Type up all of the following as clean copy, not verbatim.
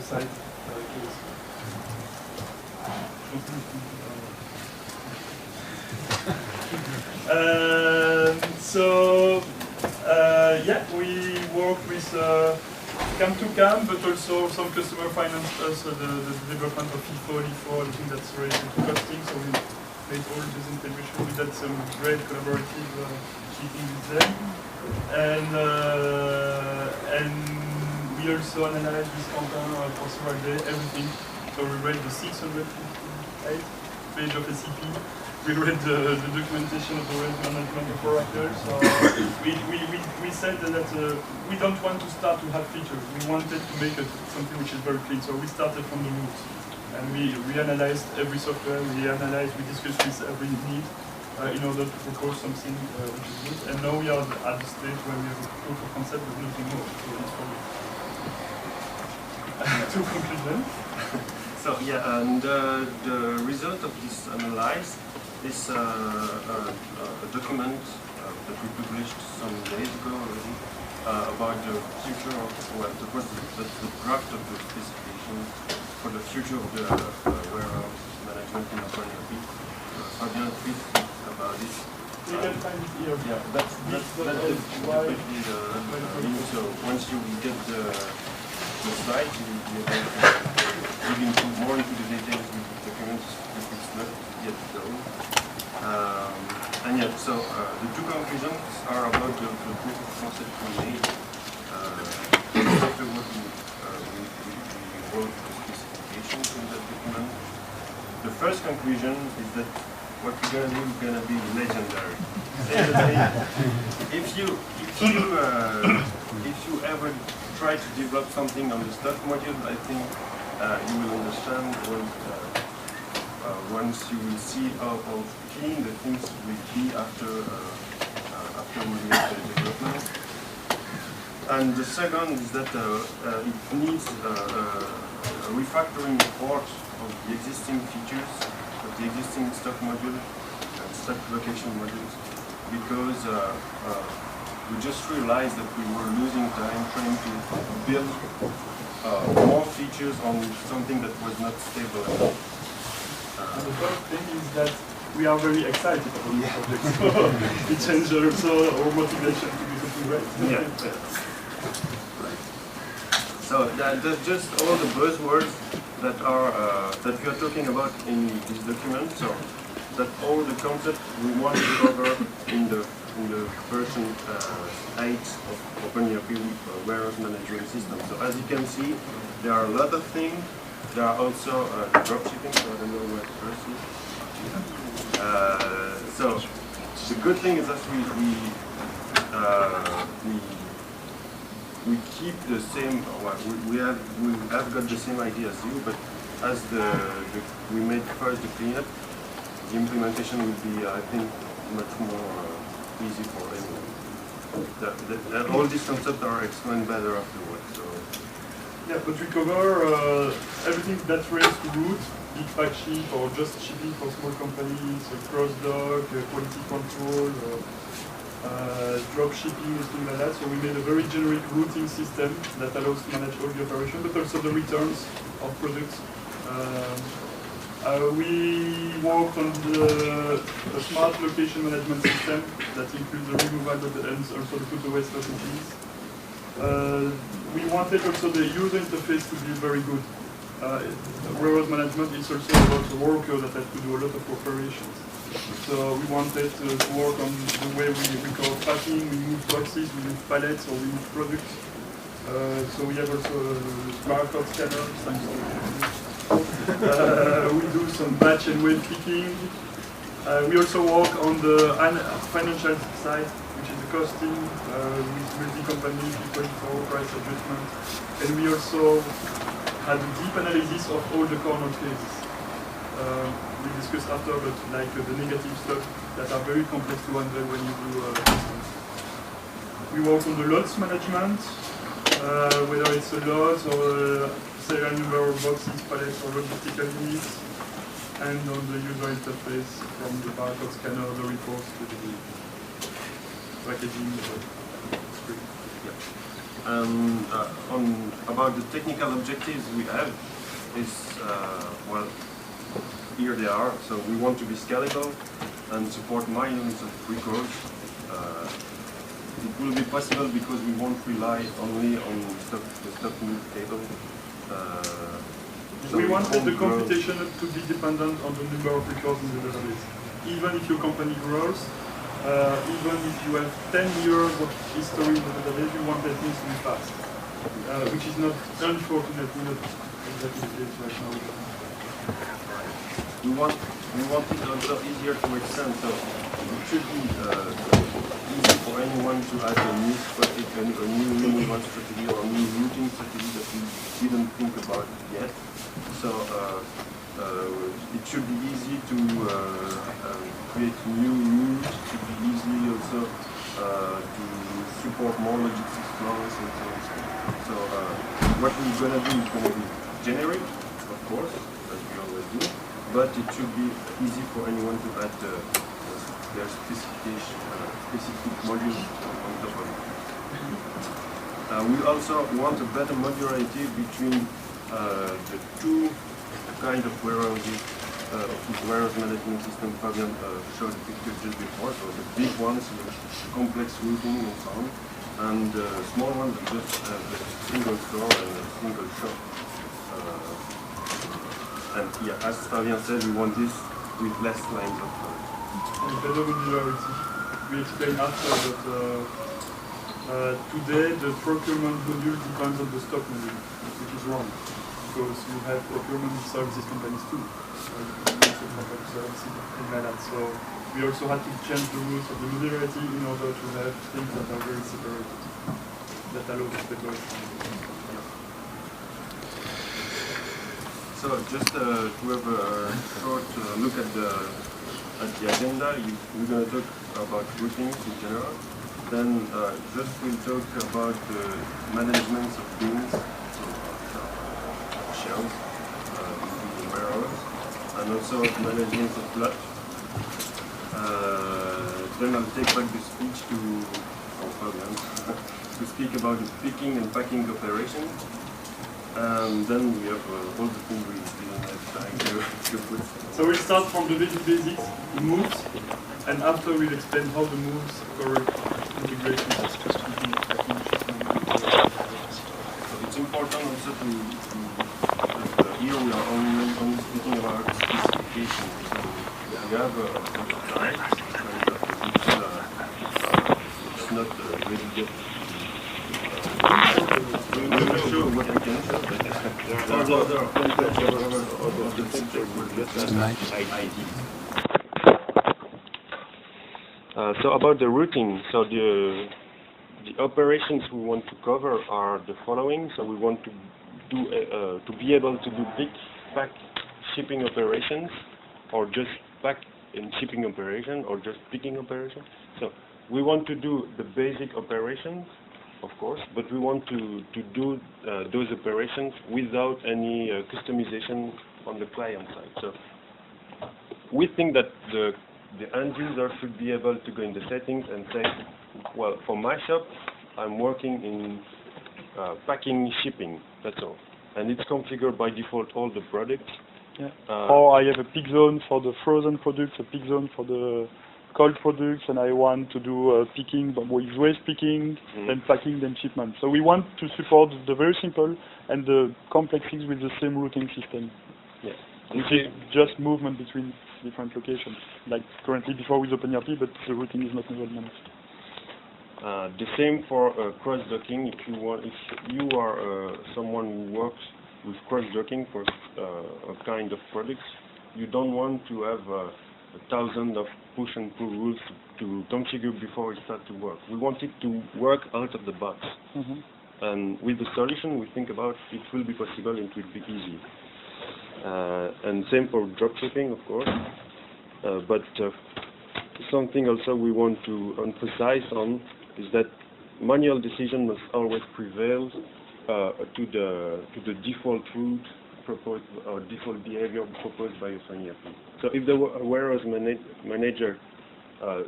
site case. Yeah, we work with cam-to-cam, but also some customer financed us the development of FIFO, LIFO, everything that's related to costing. So we made all this integration. We did some great collaborative meeting with them, and we also analyzed with Quentin for several days everything. So we read the 658 page of SCP. We read the documentation of the warehouse management of Oracle. So we said that we don't want to start to have features. We wanted to make something which is very clean. So we started from the roots. And we analyzed every software, we discussed with every need in order to propose something which is good. And now we are at the stage where we have a proof of concept but nothing more. So it's for to conclusion. So yeah, and the result of this analysis is a document that we published some days ago already about the future of the draft of the specification for the future of the warehouse management in OpenERP. Fabien speaks about it. You can find it here. Yeah, that's definitely the link. So once you get the slide, you can dig more into the details with the documents if it's not yet done. And yeah, so the two conclusions are about the proof of concept we made. Afterwards, we wrote the specifications in that document. The first conclusion is that what we're going to do is going to be legendary. If you ever try to develop something on the stock module, I think you will understand once you will see how clean the things will be after we make the development. And the second is that it needs a refactoring port of the existing features of the existing stock module and stock location modules, because we just realized that we were losing time trying to build more features on something that was not stable enough. And the first thing is that we are very excited about this project, so it changes also our motivation to do something great. Yeah. Right. So that's just all the buzzwords that we are talking about in this document. So that all the concepts we want to cover in the version 8 of OpenERP Warehouse Management System. So as you can see, there are a lot of things. There are also dropshipping, so I don't know where first is. So the good thing is that we keep the same. Well, we have got the same idea as you, but as we made first the cleanup, the implementation will be, I think, much more easy for anyone. All these concepts are explained better afterwards. So. Yeah, but we cover everything that relates to root, big pack ship or just shipping for small companies, cross-dock, quality control, drop shipping, things like that. So we made a very generic routing system that allows to manage all the operation, but also the returns of products. We worked on the smart location management system that includes the removal of the ends, also to put the waste facilities. We wanted also the user interface to be very good. Warehouse management is also about the worker that has to do a lot of operations. So we wanted to work on the way we record packing, we move boxes, we move pallets, or we move products. So we have also a barcode scanner, thanks to we do some batch and wave picking. We also work on the financial side, which is the costing with multi-company, FIFO, price adjustment. And we also had a deep analysis of all the core node phases. We discussed after, but like the negative stuff that are very complex to handle when you do systems. We work on the lots management, whether it's a lot or a serial number of boxes, pallets, or logistical units, and on the user interface from the barcode scanner, the reports to the packaging screen. Yeah. About the technical objectives we have is, well, here they are. So we want to be scalable and support millions of records. It will be possible because we won't rely only on the stock move table. So we wanted the computation to be dependent on the number of records in the database. Even if your company grows, even if you have 10 years of history in the database, you want that things to be fast, which is not, unfortunately, not exactly the case right now. We want it also easier to extend, so it should be easy for anyone to add a new strategy, a new run strategy or a new routing strategy that we didn't think about yet. So it should be easy to create new routes. It should be easy also to support more logistics flows and so on. So what we're going to do is going to be generic, of course, as we always do, but it should be easy for anyone to add their specific modules on top of it. We also want a better modularity between the two kind of warehouses of this warehouse management system Fabien showed pictures just before. So the big ones with complex routing and so on, and the small ones that just have a single store and a single shop. And yeah, as Fabien said, we want this with less lines of code. And better modularity. We explained after that today the procurement module depends on the stock module, which is wrong. Because you have procurement services companies too. So we also had to change the rules of the modularity in order to have things that are very separated, that allow the separation. So just to have a short look at the agenda, we're going to talk about routings in general. Then just we'll talk about the management of bins, so shelves in the warehouse, and also management of lot. Then I'll take back the speech to Fabien to speak about the picking and packing operation. And then we have all the things we didn't have time to put. So we'll start from the very basics, moves, and after we'll explain how the moves correct integration. So it's important also to here we are only speaking about specifications. So we have a prototype, it's not ready yet. We will show what we can show, but so about the routing, so the operations we want to cover are the following. So we want to do to be able to do big pack shipping operations, or just pack and shipping operation, or just picking operation. So we want to do the basic operations, of course, but we want to do those operations without any customization on the client side. So we think that the end user should be able to go in the settings and say, well, for my shop, I'm working in packing, shipping, that's all. And it's configured by default all the products. Yeah. Or I have a pick zone for the frozen products, a pick zone for the cold products, and I want to do picking with waste picking, then packing, then shipment. So we want to support the very simple and the complex things with the same routing system. Yeah. Which is just movement between different locations, like currently before with OpenERP, but the routing is not managed. The same for cross-docking. If you are someone who works with cross-docking for a kind of products, you don't want to have 1,000 of push and pull rules to configure before it starts to work. We want it to work out of the box. And with the solution we think about, it will be possible and it will be easy. And same for dropshipping, of course. But something also we want to emphasize on is that manual decision must always prevail to the default route proposed or default behavior proposed by OpenERP. So if the warehouse manager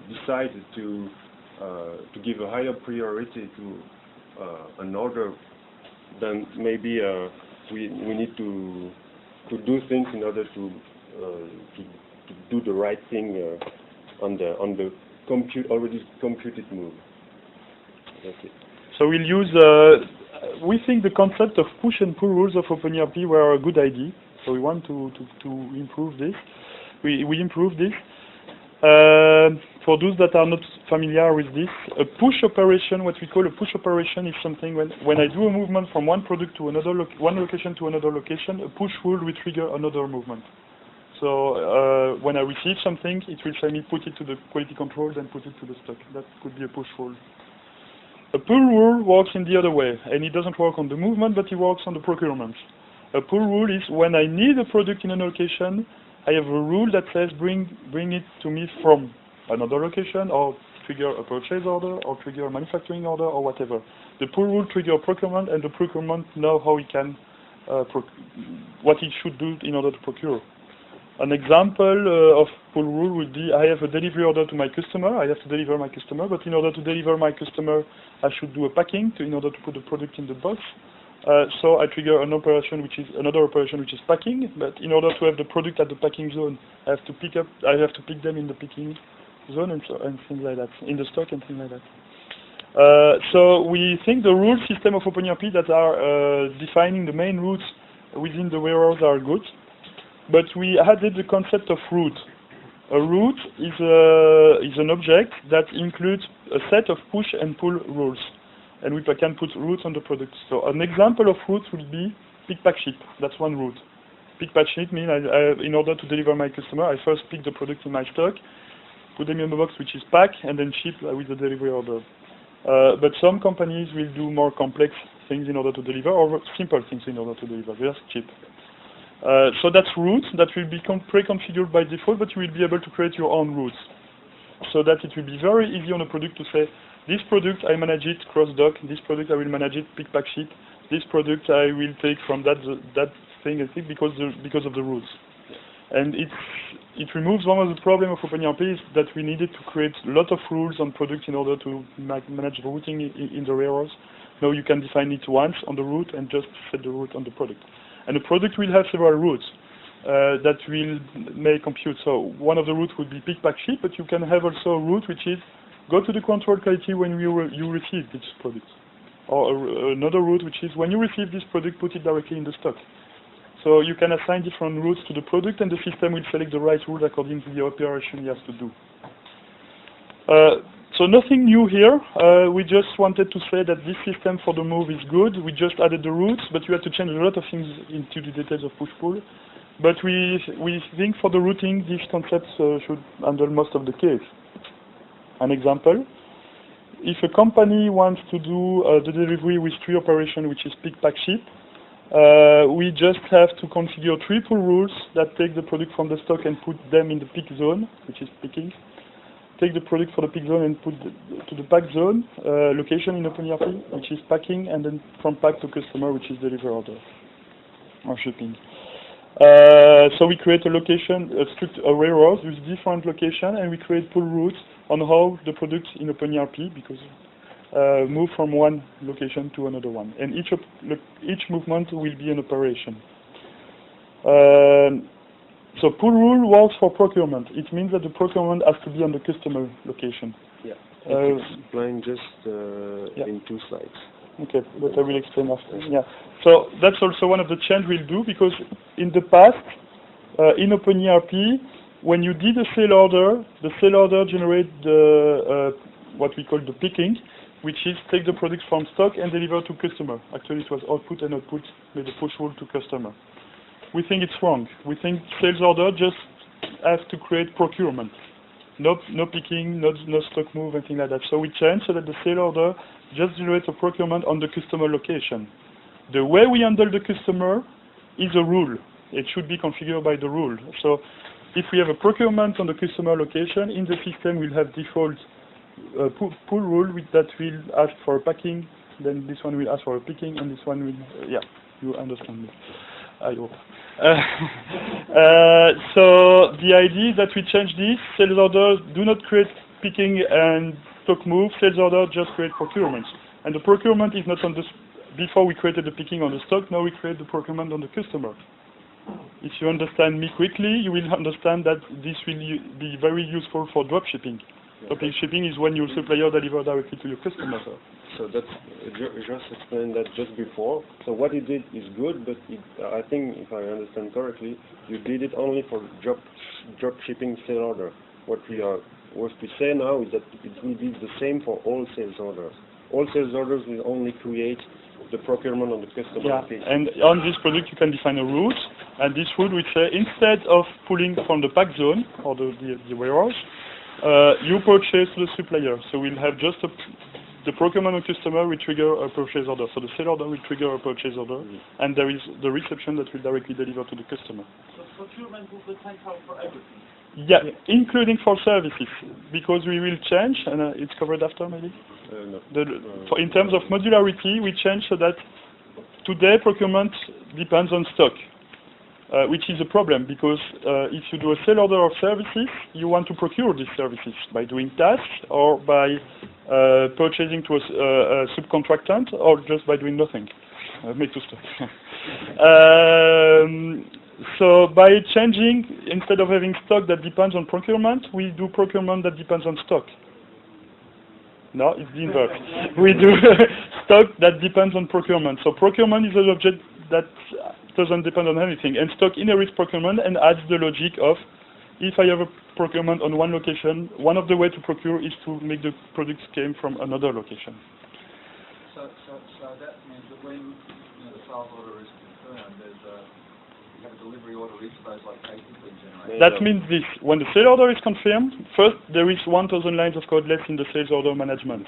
decided to give a higher priority to an order, then maybe we need to do things in order to do the right thing on the already computed move. That's it. So we'll use. We think the concept of push and pull rules of OpenERP were a good idea. So we want to improve this. We improve this. For those that are not familiar with this, a push operation, what we call a push operation, is something when I do a movement from one product to another, one location to another location, a push rule will trigger another movement. So when I receive something, it will say me put it to the quality control, then put it to the stock. That could be a push rule. A pull rule works in the other way, and it doesn't work on the movement, but it works on the procurement. A pull rule is when I need a product in a location, I have a rule that says bring it to me from another location, or trigger a purchase order, or trigger a manufacturing order, or whatever. The pull rule trigger procurement, and the procurement know how it can, what it should do in order to procure. An example of pull rule would be I have a delivery order to my customer. I have to deliver my customer, but in order to deliver my customer, I should do a packing in order to put the product in the box. So I trigger an operation which is another operation which is packing. But in order to have the product at the packing zone, I have to pick them in the picking zone and things like that, in the stock and things like that. So we think the rule system of OpenERP that are defining the main routes within the warehouse are good. But we added the concept of route. A route is an object that includes a set of push and pull rules, and we can put routes on the product. So an example of routes would be pick, pack, ship. That's one route. Pick, pack, ship means in order to deliver my customer, I first pick the product in my stock, put them in the box which is packed, and then ship with the delivery order. But some companies will do more complex things in order to deliver, or simple things in order to deliver. Just cheap. So that's routes that will be pre-configured by default, but you will be able to create your own routes. So that it will be very easy on a product to say, this product I manage it cross-dock, this product I will manage it pick, pack, ship, this product I will take from that thing I think because of the routes. And it removes one of the problems of OpenERP is that we needed to create a lot of rules on products in order to manage the routing in the warehouse. Now you can define it once on the route and just set the route on the product. And the product will have several routes that will may compute. So one of the routes would be pick, pack, ship, but you can have also a route which is go to the control quality when you receive this product. Or another route which is when you receive this product, put it directly in the stock. So you can assign different routes to the product, and the system will select the right route according to the operation you have to do. So nothing new here. We just wanted to say that this system for the move is good. We just added the routes, but you have to change a lot of things into the details of push-pull. But we think for the routing, these concepts should handle most of the case. An example, if a company wants to do the delivery with 3 operations, which is pick, pack, ship, we just have to configure 3 pull rules that take the product from the stock and put them in the pick zone, which is picking. Take the product for the pick zone and put to the pack zone location in OpenERP, which is packing, and then from pack to customer, which is delivery order or shipping. So we create a location, a warehouse with different location, and we create pull routes on how the product in OpenERP because move from one location to another one, and each movement will be an operation. So pull rule works for procurement. It means that the procurement has to be on the customer location. Yeah. Explain just in 2 slides. Okay, but I will explain after. Yeah. So that's also one of the change we'll do because in the past, in OpenERP, when you did a sale order, the sale order generates the what we call the picking, which is take the product from stock and deliver to customer. Actually, it was output and output with a push rule to customer. We think it's wrong. We think sales order just has to create procurement. No picking, no stock move, anything like that. So we change so that the sale order just generates a procurement on the customer location. The way we handle the customer is a rule. It should be configured by the rule. So if we have a procurement on the customer location, in the system we'll have default pull rule that will ask for a packing, then this one will ask for a picking, and this one will, yeah, you understand me, I hope. So the idea is that we change this. Sales orders do not create picking and stock move. Sales orders just create procurement. And the procurement is not on the, before we created the picking on the stock, now we create the procurement on the customer. If you understand me quickly, you will understand that this will be very useful for drop shipping. Drop shipping is when your supplier delivers directly to your customer. So that's, just explained that just before. So what he did is good, but I think, if I understand correctly, you did it only for drop shipping sale order. What we say now is that it will be the same for all sales orders. All sales orders will only create the procurement on the customer. Yeah, and on this product you can define a route, and this route will say instead of pulling from the pack zone or the warehouse, you purchase to the supplier. So we'll have just the procurement on customer will trigger a purchase order. So the sale order will trigger a purchase order, and there is the reception that will directly deliver to the customer. So procurement will take out for everything? Yeah, including for services, because we will change, and it's covered after maybe? No. In terms of modularity, we change so that today procurement depends on stock, which is a problem, because if you do a sale order of services, you want to procure these services by doing tasks or by purchasing to a subcontractant or just by doing nothing. Make to stock. So by changing, instead of having stock that depends on procurement, we do procurement that depends on stock. No, it's the inverse. We do stock that depends on procurement. So procurement is an object that doesn't depend on anything. And stock inherits procurement and adds the logic of, if I have a procurement on one location, one of the ways to procure is to make the products came from another location. So that means that when the sales order is confirmed, you have a delivery order each of those locations being generated. That means this. When the sale order is confirmed, first there is 1,000 lines of code less in the sales order management,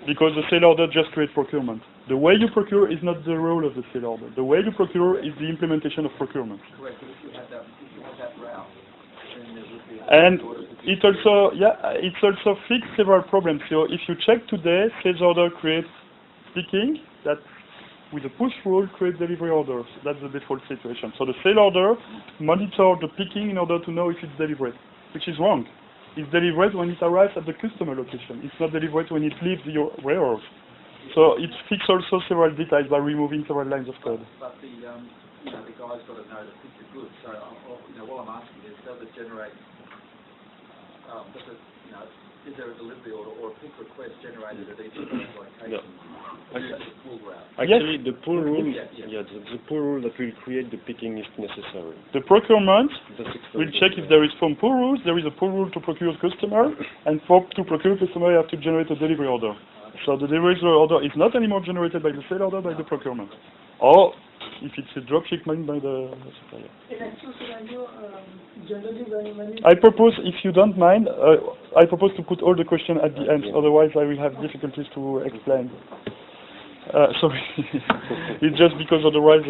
because the sale order just creates procurement. The way you procure is not the role of the sale order. The way you procure is the implementation of procurement. Correct. But if you had that route, then there would be and it also fixes several problems. So if you check today, sales order creates picking, that with a push rule creates delivery orders. That's the default situation. So the sale order monitors the picking in order to know if it's delivered, which is wrong. It's delivered when it arrives at the customer location. It's not delivered when it leaves your warehouse. So it fixes also several details by removing several lines of code. But the guy's got to know to pick the goods. So what I'm asking is, does it generate? Is there a delivery order or a pick request generated at each of those locations? No. Actually, the pull rule, the pull rule that will create the picking if necessary. The procurement will check if there is from pull rules. There is a pull rule to procure customer, and to procure customer, you have to generate a delivery order. So the delivery order is not anymore generated by the sale order, by the procurement, or if it's a drop shipment by the supplier. I propose, if you don't mind, I propose to put all the questions at the end, otherwise I will have difficulties to explain. Sorry, it's just because otherwise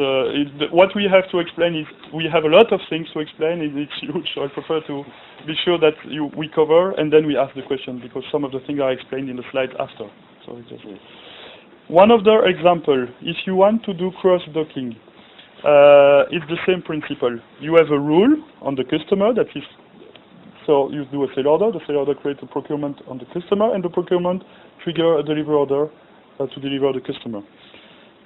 what we have to explain is, we have a lot of things to explain, and it's huge, so I prefer to be sure that we cover and then we ask the question, because some of the things are explained in the slide after. So it's just one other example. If you want to do cross-docking, it's the same principle. You have a rule on the customer that is, so you do a sale order, the sale order creates a procurement on the customer, and the procurement triggers a delivery order to deliver the customer.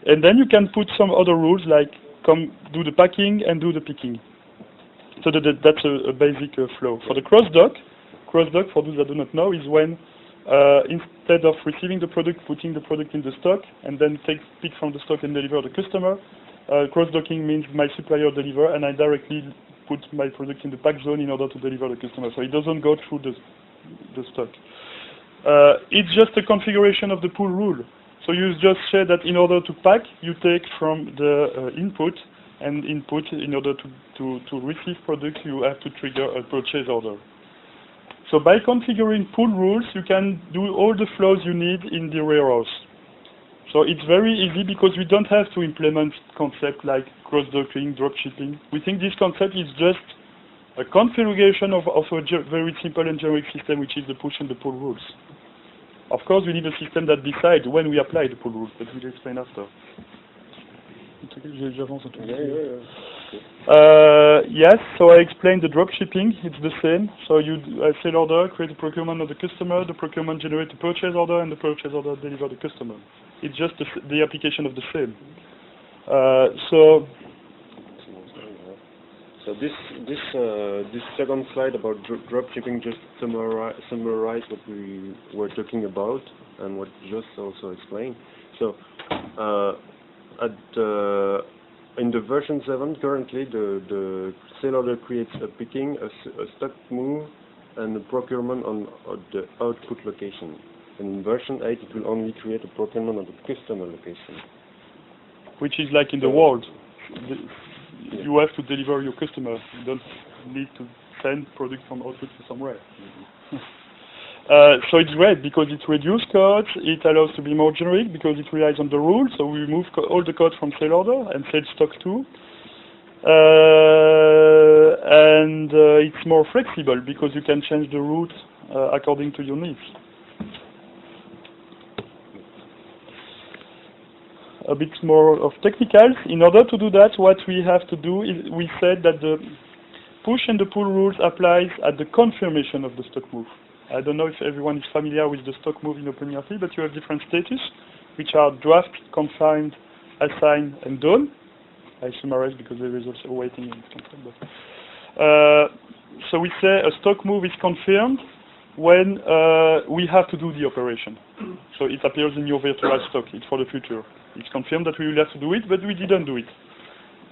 And then you can put some other rules like come do the packing and do the picking. So that's a basic flow. For the cross-dock, for those that do not know, is when instead of receiving the product, putting the product in the stock, and then pick from the stock and deliver the customer, cross-docking means my supplier deliver, and I directly put my product in the pack zone in order to deliver the customer. So it doesn't go through the stock. It's just a configuration of the pull rule. So you just say that in order to pack, you take from the input, and input in order to receive product, you have to trigger a purchase order. So by configuring pull rules, you can do all the flows you need in the warehouse. So it's very easy because we don't have to implement concepts like cross-docking, drop shipping. We think this concept is just a configuration of a very simple and generic system, which is the push and the pull rules. Of course, we need a system that decides when we apply the pull rules, but we'll explain after. Yes, so I explained the drop shipping. It's the same. So you sale order, create a procurement of the customer, the procurement generates a purchase order, and the purchase order delivers the customer. It's just the application of the same. So this second slide about dropshipping just summarize what we were talking about and what Josse also explained. So in the version 7 currently the sale order creates a picking, a stock move, and a procurement on the output location. And in version 8 it will only create a procurement on the customer location. Which is like in the world. You have to deliver your customer. You don't need to send product from output to somewhere. So it's great because it reduces codes. It allows to be more generic because it relies on the rules. So we remove all the code from sale order and sale stock too. And it's more flexible because you can change the route according to your needs. A bit more of technicals. In order to do that, what we have to do is we said that the push and the pull rules applies at the confirmation of the stock move. I don't know if everyone is familiar with the stock move in OpenERP, but you have different status, which are draft, confirmed, assigned, and done. I summarize because there is also waiting in confirmed. So we say a stock move is confirmed when we have to do the operation. So it appears in your virtualized stock. It's for the future. It's confirmed that we will have to do it, but we didn't do it.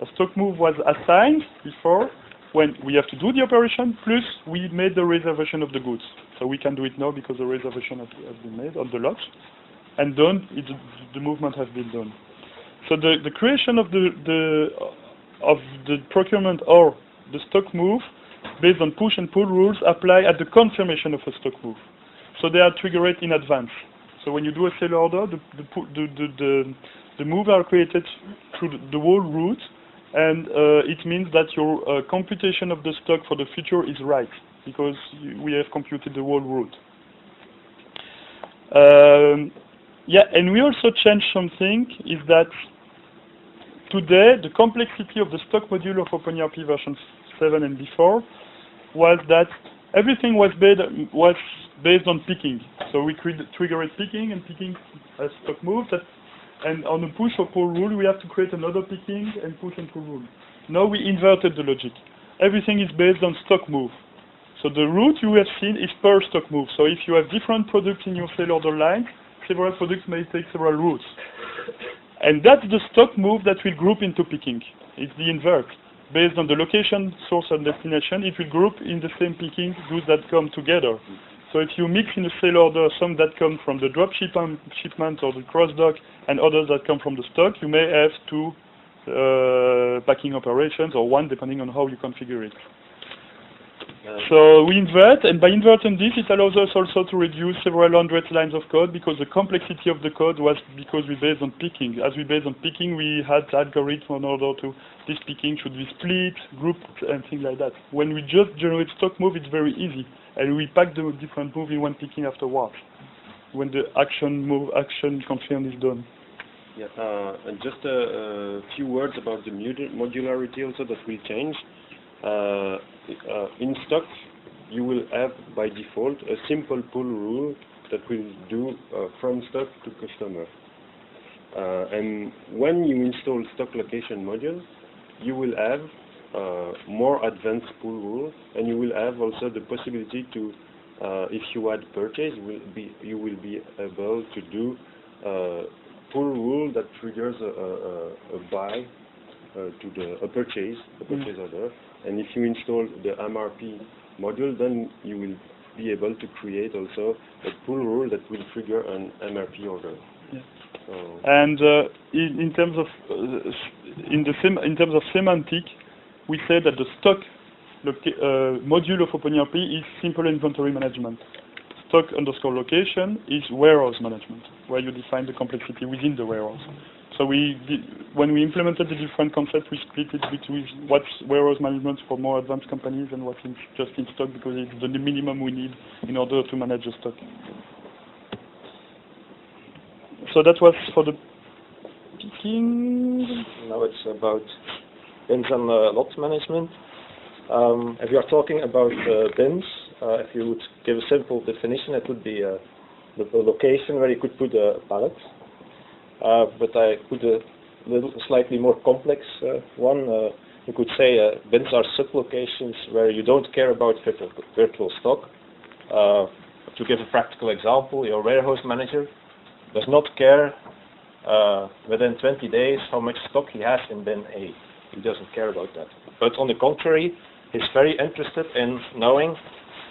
A stock move was assigned before when we have to do the operation, plus we made the reservation of the goods. So we can do it now because the reservation has been made on the lot. And done, the movement has been done. So the creation of the procurement or the stock move based on push and pull rules apply at the confirmation of a stock move. So they are triggered in advance. So when you do a sale order, the moves are created through the whole route, and it means that your computation of the stock for the future is right, because we have computed the whole route. Yeah, and we also changed something, is that today the complexity of the stock module of OpenERP version 7 and before was that everything was based on picking. So we triggered picking, and picking a stock move, and on a push or pull rule we have to create another picking and push and pull rule. Now we inverted the logic. Everything is based on stock move. So the route you have seen is per stock move. So if you have different products in your sale order line, several products may take several routes. And that's the stock move that will group into picking. It's the invert. Based on the location, source, and destination, it will group in the same picking goods that come together. So if you mix in a sale order some that come from the drop shipment or the cross-dock and others that come from the stock, you may have two packing operations, or one depending on how you configure it. So we invert, and by inverting this, it allows us also to reduce several hundred lines of code, because the complexity of the code was because we based on picking. As we based on picking, we had algorithms in order to, this picking should be split, grouped, and things like that. When we just generate stock move, it's very easy, and we pack the different move in one picking afterwards, when the action confirm is done. Yeah, and just a few words about the modularity also that will change. In stock, you will have by default a simple pull rule that will do from stock to customer. And when you install stock location module, you will have more advanced pull rule, and you will have also the possibility to, if you add purchase, you will be able to do pull rule that triggers a buy to a purchase order. And if you install the MRP module, then you will be able to create also a pull rule that will trigger an MRP order. Yeah. So and in terms of semantic, we say that the stock module of OpenERP is simple inventory management. Stock _ location is warehouse management, where you define the complexity within the warehouse. So when we implemented the different concepts, we split it between what's warehouse management for more advanced companies and what's just in stock, because it's the minimum we need in order to manage the stock. So that was for the picking. Now it's about bins and lot management. If you are talking about bins, if you would give a simple definition, it would be the location where you could put a pallet. but I put a slightly more complex one. You could say bins are sublocations where you don't care about virtual stock. To give a practical example, your warehouse manager does not care within 20 days how much stock he has in bin A. He doesn't care about that. But on the contrary, he's very interested in knowing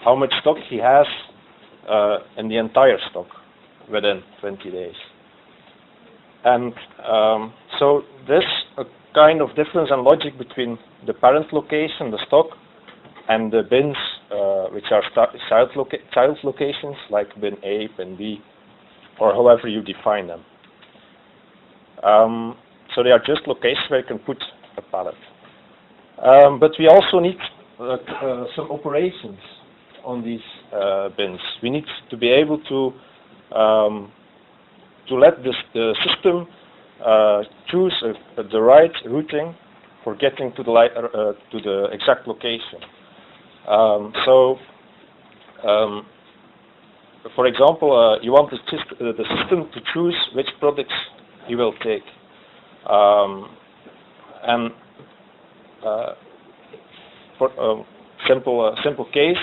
how much stock he has in the entire stock within 20 days. And so there's a kind of difference in logic between the parent location, the stock, and the bins, which are child locations, like bin A, bin B, or however you define them. So they are just locations where you can put a pallet. But we also need some operations on these bins. We need to be able to let the system choose the right routing for getting to the exact location. For example, you want the system to choose which products he will take. For a simple case,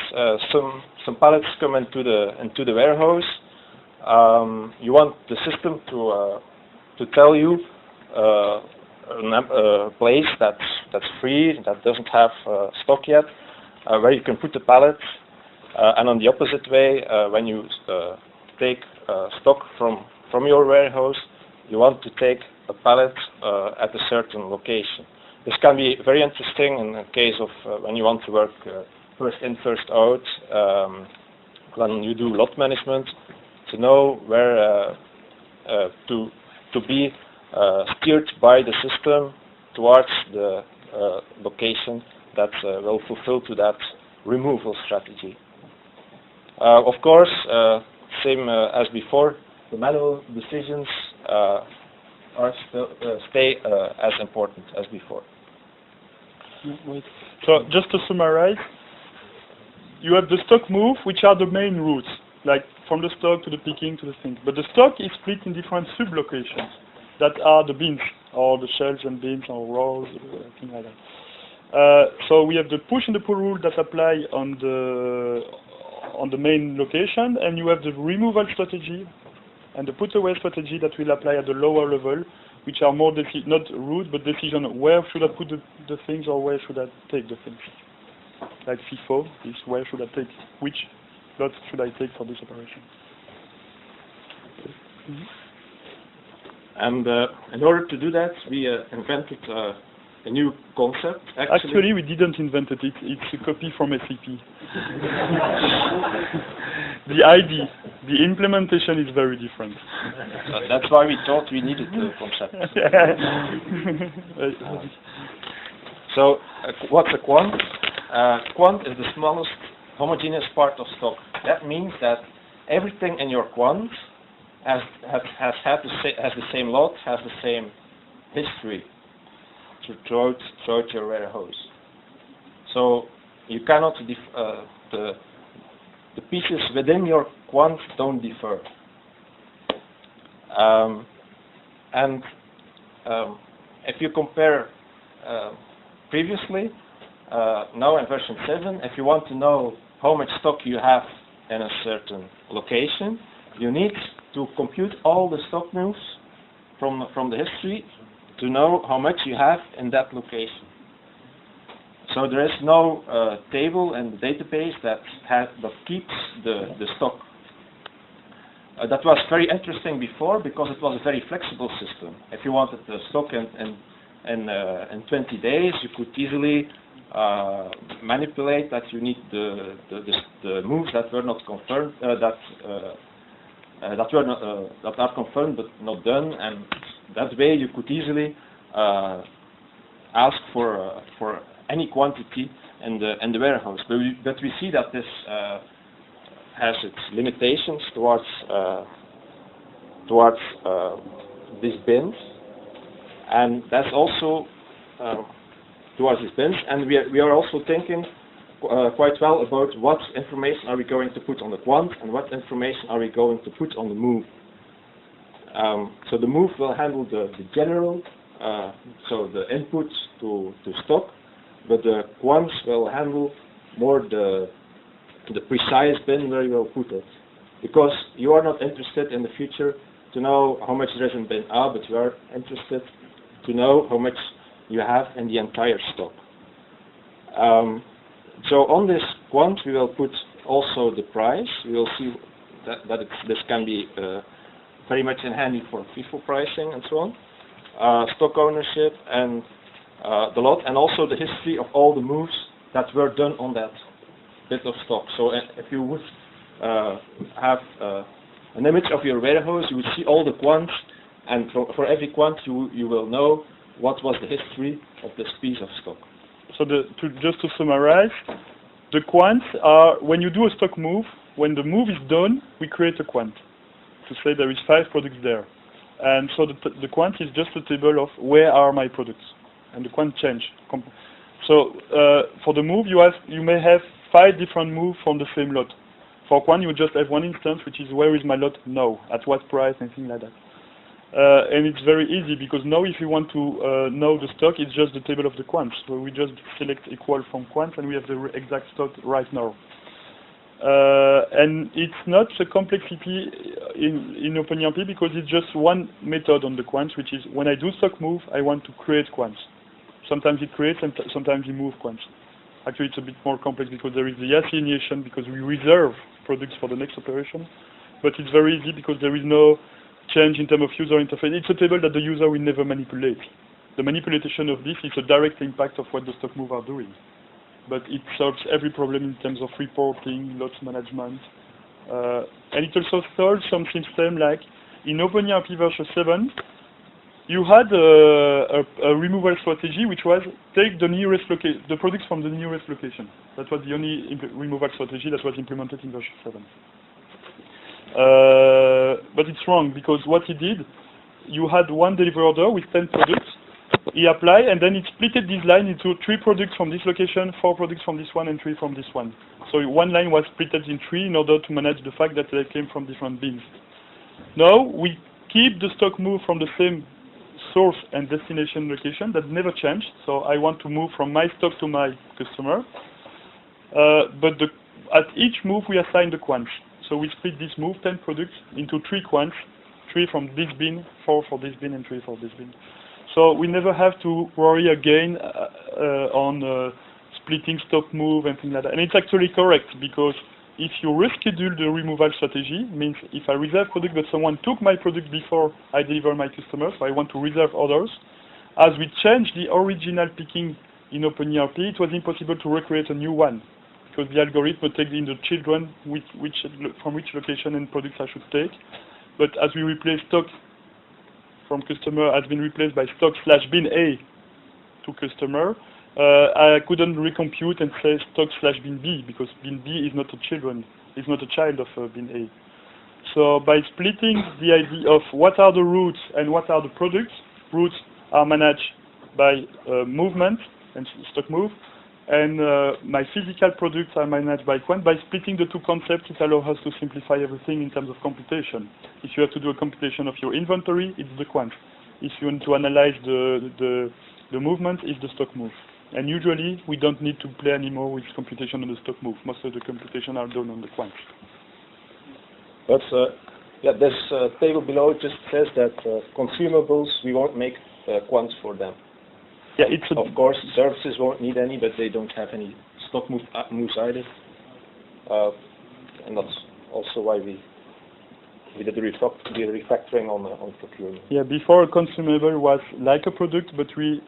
some pallets come into the warehouse. You want the system to tell you a place that's free, that doesn't have stock yet, where you can put the pallets. And on the opposite way, when you take stock from your warehouse, you want to take a pallet at a certain location. This can be very interesting in the case of when you want to work first in, first out, when you do lot management, to know where to be steered by the system towards the location that will fulfill to that removal strategy. Of course, same as before, the manual decisions stay as important as before. So just to summarize, you have the stock move, which are the main routes, like from the stock to the picking to the thing. But the stock is split in different sub-locations that are the bins, or the shelves and bins, or rows, things like that. So we have the push and the pull rule that apply on the main location, and you have the removal strategy and the put away strategy that will apply at the lower level, which are more not route but decision where should I put the things or where should I take the things. Like FIFO is where should I take, which lot should I take for this operation. Mm-hmm. And in order to do that, we invented a new concept. Actually, we didn't invent it. It's a copy from SAP. The ID, the implementation is very different. That's why we thought we needed the concept. So, what's a quant? Quant is the smallest homogeneous part of stock. That means that everything in your quant has the same lot, has the same history throughout your warehouse. So you cannot the pieces within your quant don't differ. If you compare previously, now in version 7, if you want to know how much stock you have in a certain location, you need to compute all the stock moves from the history to know how much you have in that location. So there is no table in the database that keeps the stock. That was very interesting before because it was a very flexible system. If you wanted the stock in 20 days, you could easily manipulate that you need the moves that were not confirmed, that are confirmed but not done, and that way you could easily ask for any quantity in the warehouse. But we see that this has its limitations towards these bins, and that's also towards these bins. And we are also thinking quite well about what information are we going to put on the quant and what information are we going to put on the move. So the move will handle the general, so the inputs to stock, but the quants will handle more the precise bin where you will put it. Because you are not interested in the future to know how much there is in bin A, but you are interested to know how much you have in the entire stock. So on this quant we will put also the price. We will see that this can be very much in handy for FIFO pricing and so on, stock ownership and the lot, and also the history of all the moves that were done on that bit of stock. So if you would have an image of your warehouse, you would see all the quants, and for every quant you will know what was the history of this piece of stock. So just to summarize, the quants are, when you do a stock move, when the move is done, we create a quant to say there is 5 products there. And so the quant is just a table of where are my products, and the quant change. So for the move, you may have 5 different moves from the same lot. For quant, you just have one instance, which is where is my lot now, at what price, and things like that. And it's very easy, because now if you want to know the stock, it's just the table of the quants. So we just select equal from quants, and we have the exact stock right now. And it's not a complexity in OpenERP, because it's just one method on the quants, which is when I do stock move, I want to create quants. Sometimes it creates, and sometimes it moves quants. Actually, it's a bit more complex because there is the assignation, because we reserve products for the next operation. But it's very easy because there is no change in terms of user interface. It's a table that the user will never manipulate. The manipulation of this is a direct impact of what the stock move are doing. But it solves every problem in terms of reporting, lots management. And it also solves some system like in OpenERP version 7, you had a removal strategy which was take the nearest the products from the nearest location. That was the only removal strategy that was implemented in version 7. But it's wrong, because what he did, you had one delivery order with 10 products. He applied, and then it splitted this line into 3 products from this location, 4 products from this one, and 3 from this one. So one line was splitted in 3 in order to manage the fact that they came from different bins. Now we keep the stock move from the same source and destination location that never changed. So I want to move from my stock to my customer. But at each move we assign the quants. So we split this move, 10 products, into 3 quants, 3 from this bin, 4 for this bin, and 3 for this bin. So we never have to worry again on splitting stock move and things like that. And it's actually correct, because if you reschedule the removal strategy, means if I reserve product but someone took my product before I deliver my customer, so I want to reserve orders, as we change the original picking in OpenERP, it was impossible to recreate a new one, because the algorithm takes in the children from which location and products I should take. But as we replace stock from customer has been replaced by stock/bin A to customer, I couldn't recompute and say stock/bin B, because bin B is not a child of bin A. So by splitting the idea of what are the routes and what are the products, routes are managed by movement and stock move, and my physical products are managed by quant. By splitting the two concepts, it allows us to simplify everything in terms of computation. If you have to do a computation of your inventory, it's the quant. If you want to analyze the movement, it's the stock move. And usually, we don't need to play anymore with computation on the stock move. Most of the computation are done on the quant. But this table below just says that consumables, we won't make quants for them. Yeah, of course, services won't need any, but they don't have any stock moves either. And that's also why we did the refactoring on procurement. Yeah, before a consumable was like a product, but we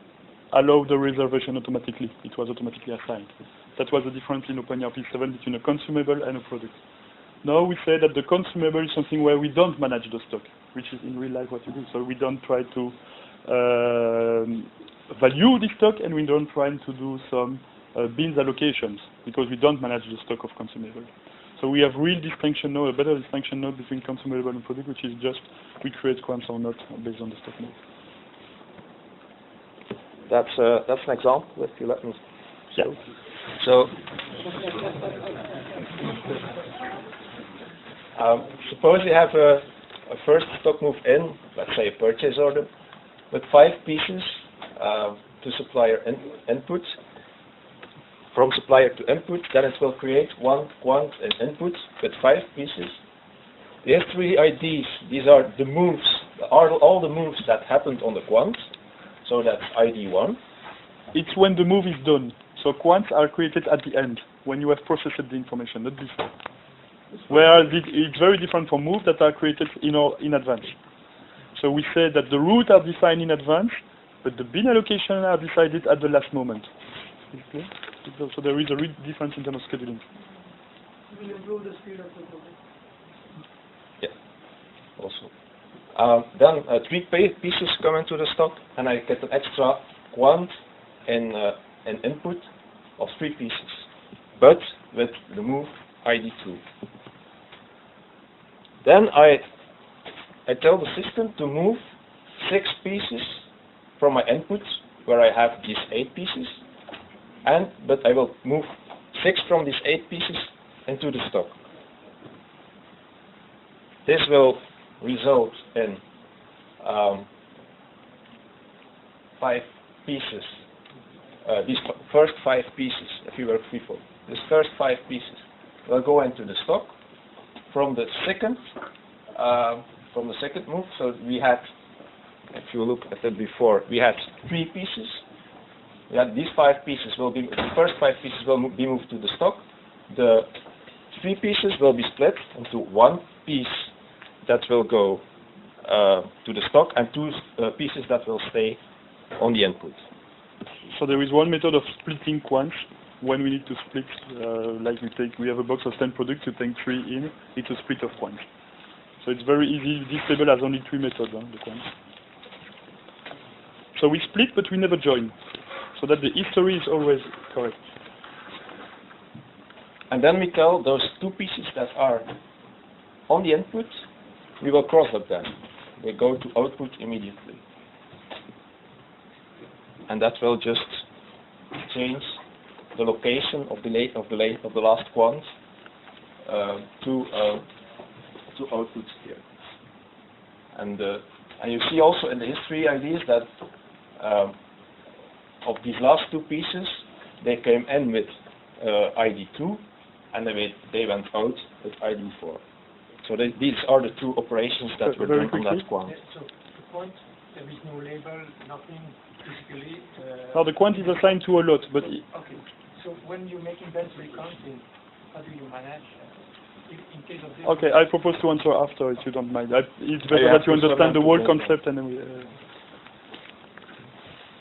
allowed the reservation automatically. It was automatically assigned. That was the difference in OpenERP 7 between a consumable and a product. Now we say that the consumable is something where we don't manage the stock, which is in real life what you do. So we don't try to value the stock, and we don't try to do some bins allocations, because we don't manage the stock of consumable. So we have real distinction now, a better distinction now between consumable and product, which is just we create quants or not based on the stock move. That's an example, if you let me. Yeah. So suppose you have a first stock move in, let's say a purchase order, with 5 pieces to supplier input, from supplier to input, then it will create one quant in input with 5 pieces. The history IDs, these are the moves, all the moves that happened on the quant, so that's ID 1. It's when the move is done. So quants are created at the end, when you have processed the information, not before. Whereas it's very different from moves that are created in advance. So we say that the routes are defined in advance, but the bin allocation are decided at the last moment. Okay? So there is a real difference in terms of scheduling. Will you improve the speed of the project? Yeah, also. Then 3 pieces come into the stock, and I get an extra quant in input of 3 pieces, but with the move ID 2. Then I tell the system to move 6 pieces from my input, where I have these 8 pieces, but I will move 6 from these 8 pieces into the stock. This will result in 5 pieces. These first 5 pieces, if you work FIFO, these first 5 pieces will go into the stock from the second move. So we had, if you look at it before, we had 3 pieces. We had these 5 pieces the first 5 pieces will be moved to the stock. The 3 pieces will be split into 1 piece that will go to the stock and 2 pieces that will stay on the input. So there is one method of splitting quants when we need to split, like we have a box of 10 products, you take 3 in, it's a split of quants. So it's very easy. This table has only 3 methods, the quants. So we split, but we never join, so that the history is always correct. And then we tell those 2 pieces that are on the input, we will cross up them. They go to output immediately. And that will just change the location of the last quant to output here. And you see also in the history IDs that of these last 2 pieces, they came in with ID 2, and they went out with ID 4. So these are the 2 operations that were done on that quant. So the point, there is no label, nothing physically. Now the quant is assigned to a lot, but okay. So when you make inventory counting, how do you manage in case of this? okay, I propose to answer after, if you don't mind. It's better that you understand the whole concept, and then we.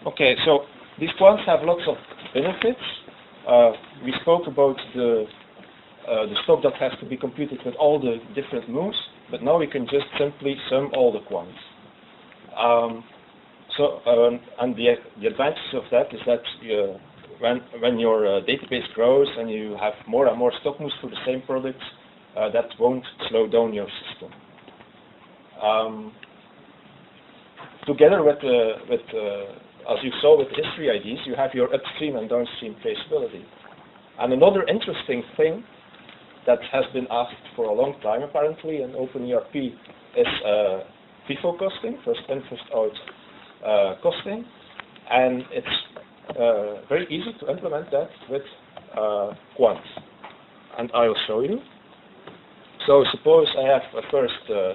Okay, so these quants have lots of benefits. We spoke about the stock that has to be computed with all the different moves, but now we can just simply sum all the quants. And the advantage of that is that when your database grows and you have more and more stock moves for the same products, that won't slow down your system. Together with as you saw with history IDs, you have your upstream and downstream traceability. And another interesting thing that has been asked for a long time apparently in OpenERP is FIFO costing, first in, first out costing. And it's very easy to implement that with quants. And I'll show you. So suppose I have a first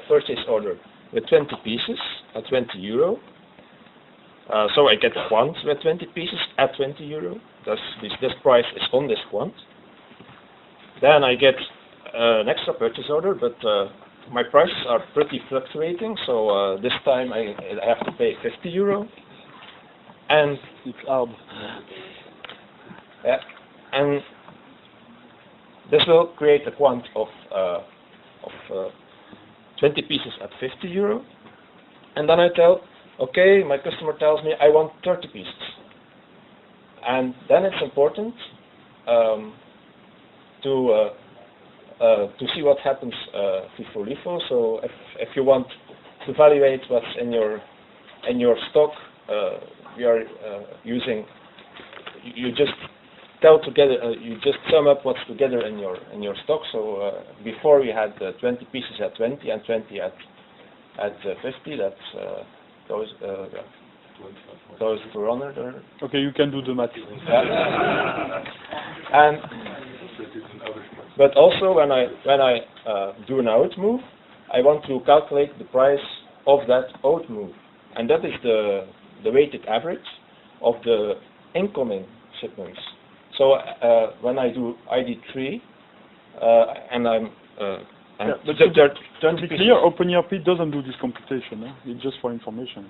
purchase order with 20 pieces at 20 euro. So I get a quant with 20 pieces at 20 euro. Thus this price is on this quant. Then I get an extra purchase order, but my prices are pretty fluctuating. So this time I have to pay 50 euro. And it's hard. Yeah, and this will create a quant of 20 pieces at 50 euro. And then I tell, okay, my customer tells me I want 30 pieces. And then it's important to see what happens FIFO LIFO. So if you want to evaluate what's in your stock, we are using. You just tell together. You just sum up what's together in your stock. So before we had 20 pieces at 20 and 20 at at 50, that's goes to 100. Or Okay, you can do the math. And but also when I do an out move, I want to calculate the price of that out move, and that is the weighted average of the incoming shipments. So when I do ID3, and I'm but to be clear, OpenERP doesn't do this computation. It's just for information.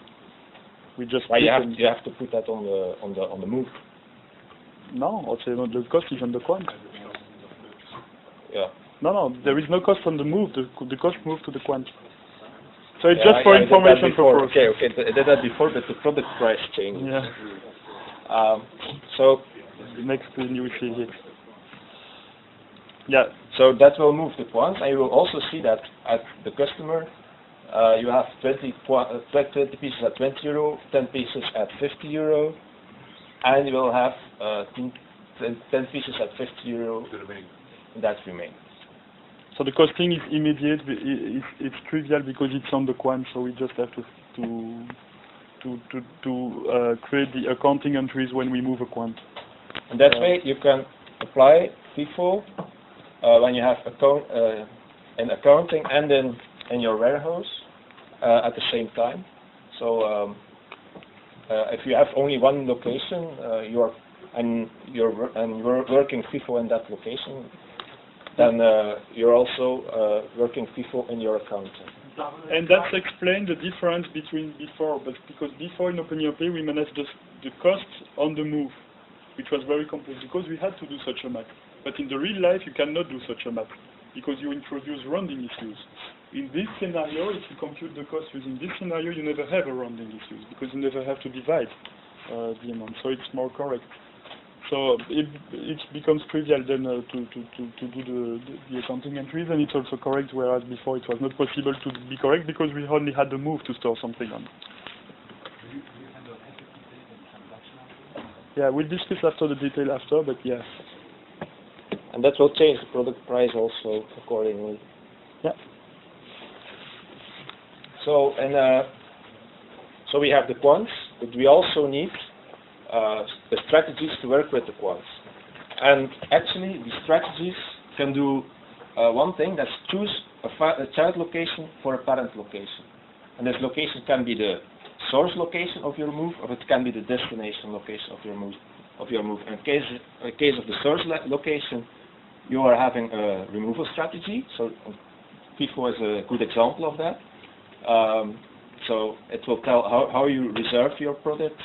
We just you have to put that on the move. No, I'll say the cost is on the quant. Yeah. No, there is no cost on the move. The cost moves to the quant. So it's just for information purposes. Okay, I did that before, but the product price changed. Yeah. So next thing you will see here. Yeah. So that will move the quants, and you will also see that at the customer, you have 20 pieces at 20 euro, 10 pieces at 50 euro, and you will have 10 pieces at 50 euro that remain. So the costing is immediate. It's trivial because it's on the quant, so we just have to create the accounting entries when we move a quant. And that way you can apply FIFO when you have an accounting and then in your warehouse at the same time. So if you have only one location, you're working FIFO in that location, then you're also working FIFO in your accounting. And that's explained the difference between before, but because before in OpenERP we managed the costs on the move, which was very complex because we had to do such a map. But in the real life you cannot do such a map because you introduce rounding issues. In this scenario, if you compute the cost using this scenario, you never have a rounding issues because you never have to divide the amount, so it's more correct. So it becomes trivial then to do the accounting entries, and it's also correct, whereas before it was not possible to be correct because we only had the move to store something on. Yeah, we'll discuss after the detail after, but yeah. And that will change the product price also accordingly. Yeah. So so we have the quants, but we also need the strategies to work with the quants. And actually, the strategies can do one thing, that's choose a child location for a parent location. And this location can be the source location of your move, or it can be the destination location of your move. In case of the source location, you are having a removal strategy. So FIFO is a good example of that. So it will tell how you reserve your products.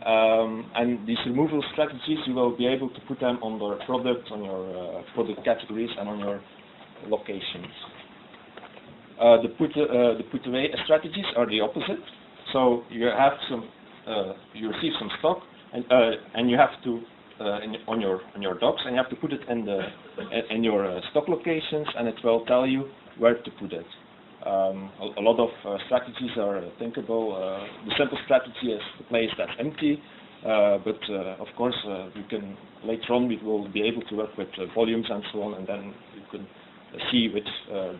And these removal strategies, you will be able to put them on your product, on your product categories, and on your locations. The put away strategies are the opposite. So you have you receive some stock, and you have to on your docks, and you have to put it in your stock locations, and it will tell you where to put it. A lot of strategies are thinkable. The simple strategy is the place that's empty, but of course you can later on we will be able to work with volumes and so on, and then you can see which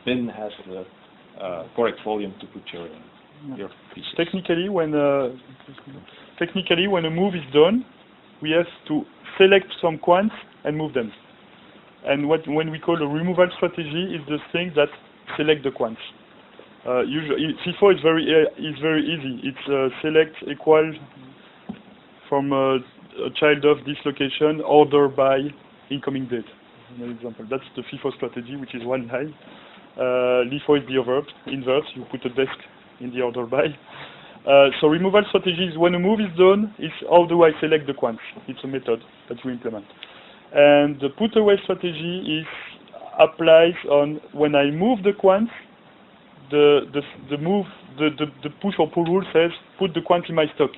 bin has the correct volume to put your pieces. Technically, when a move is done, we have to select some quants and move them. And when we call a removal strategy is the thing that select the quants. Usually, FIFO is very easy. It's select equal from a child of this location, order by incoming date. An example. That's the FIFO strategy, which is one line. LIFO is the inverse. You put a desk in the order by. So removal strategy is when a move is done, is how do I select the quants? It's a method that we implement. And the put away strategy applies on when I move the quants. The push or pull rule says put the quant in my stock.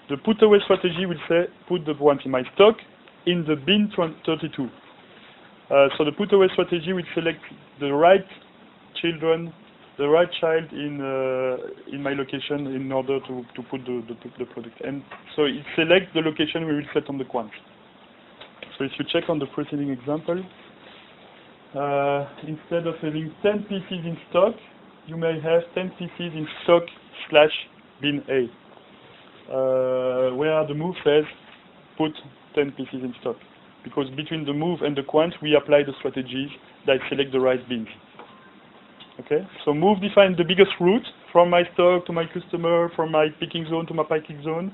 The put away strategy will say put the quant in my stock in the bin 32. So the put away strategy will select the right child in my location in order to put the product. And so it selects the location we will set on the quant. So if you check on the preceding example, instead of having 10 pieces in stock, you may have 10 pieces in stock / bin A, where the move says put 10 pieces in stock. Because between the move and the quant, we apply the strategies that select the right bins. Okay, so move defines the biggest route from my stock to my customer, from my picking zone to my packing zone,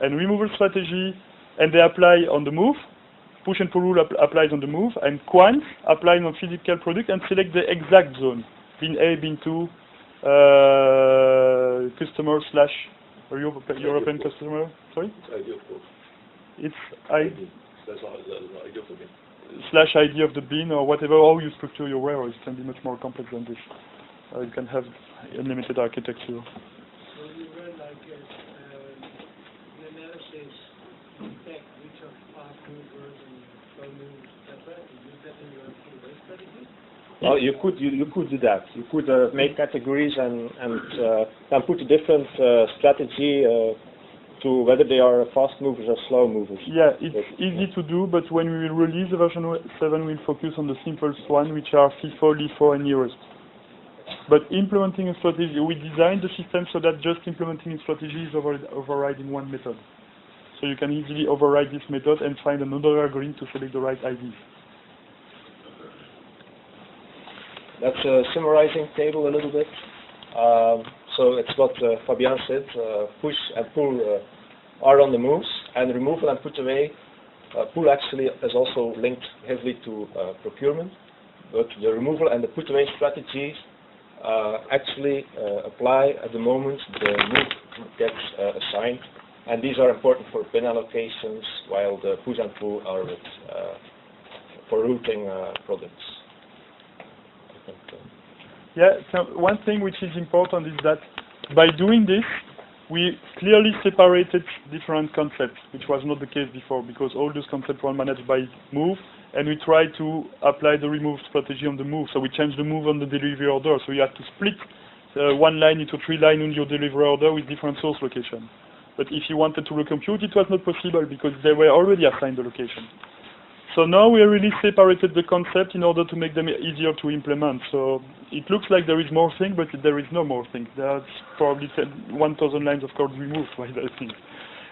and removal strategy, and they apply on the move. Push and pull rule applies on the move, and quant applies on physical product and select the exact zone. Bin A, bin 2, customer / European customer. Sorry? It's ID. That's ID of the bin. / ID of the bin or whatever, how you structure your warehouse can be much more complex than this. You can have unlimited architecture. So you run like an analysis to detect which are fast movers and slow movers, etc. You use that in your QA strategy? Well, you could do that. You could make categories and put a different strategy to whether they are fast movers or slow movers. Yeah, it's easy to do, but when we will release the version 7, we'll focus on the simplest one, which are FIFO, LIFO, and nearest. But implementing a strategy, we designed the system so that just implementing a strategy is overriding one method. So you can easily override this method and find another algorithm to select the right IDs. That's a summarizing table a little bit. So it's what Fabien said, push and pull are on the moves, and removal and put away. Pull actually is also linked heavily to procurement, but the removal and the put away strategies actually apply at the moment the move gets assigned, and these are important for bin allocations, while the push and pull are with, for routing products. Yeah, so one thing which is important is that by doing this, we clearly separated different concepts, which was not the case before, because all those concepts were managed by move, and we tried to apply the remove strategy on the move. So we changed the move on the delivery order. So you have to split one line into 3 lines on your delivery order with different source location. But if you wanted to recompute, it was not possible because they were already assigned the location. So now we really separated the concept in order to make them easier to implement. So it looks like there is more thing, but there is no more thing. There's probably 1,000 lines of code removed by that thing.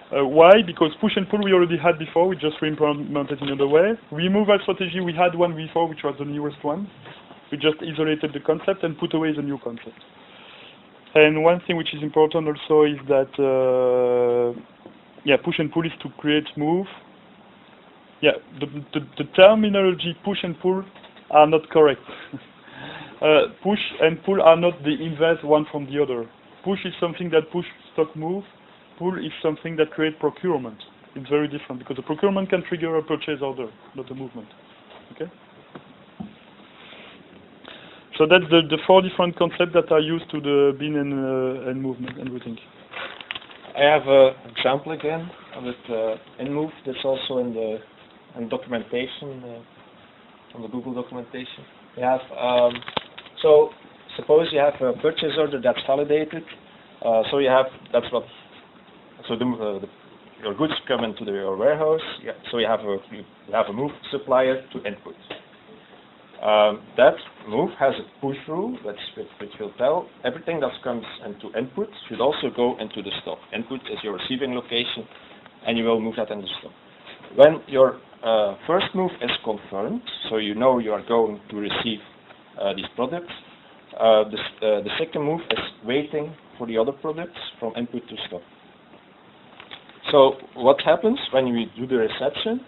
Why? Because push and pull we already had before, we just re-implemented in another way. Removal strategy, we had one before, which was the newest one. We just isolated the concept and put away the new concept. And one thing which is important also is that, push and pull is to create move. Yeah, the terminology push and pull are not correct. Push and pull are not the inverse one from the other. Push is something that push stock move. Pull is something that creates procurement. It's very different because the procurement can trigger a purchase order, not a movement. Okay. So that's the 4 different concepts that are used to the bin and movement and routing. I have an example again with in move. That's also in the documentation, on the Google documentation. We have so suppose you have a purchase order that's validated. So you have your goods come into your warehouse. Yeah, so you have a move supplier to input. That move has a push rule which will tell everything that comes into input should also go into the stock. Input is your receiving location, and you will move that in the stock. When your first move is confirmed, so you know you are going to receive these products, the second move is waiting for the other products from input to stock. So what happens when we do the reception?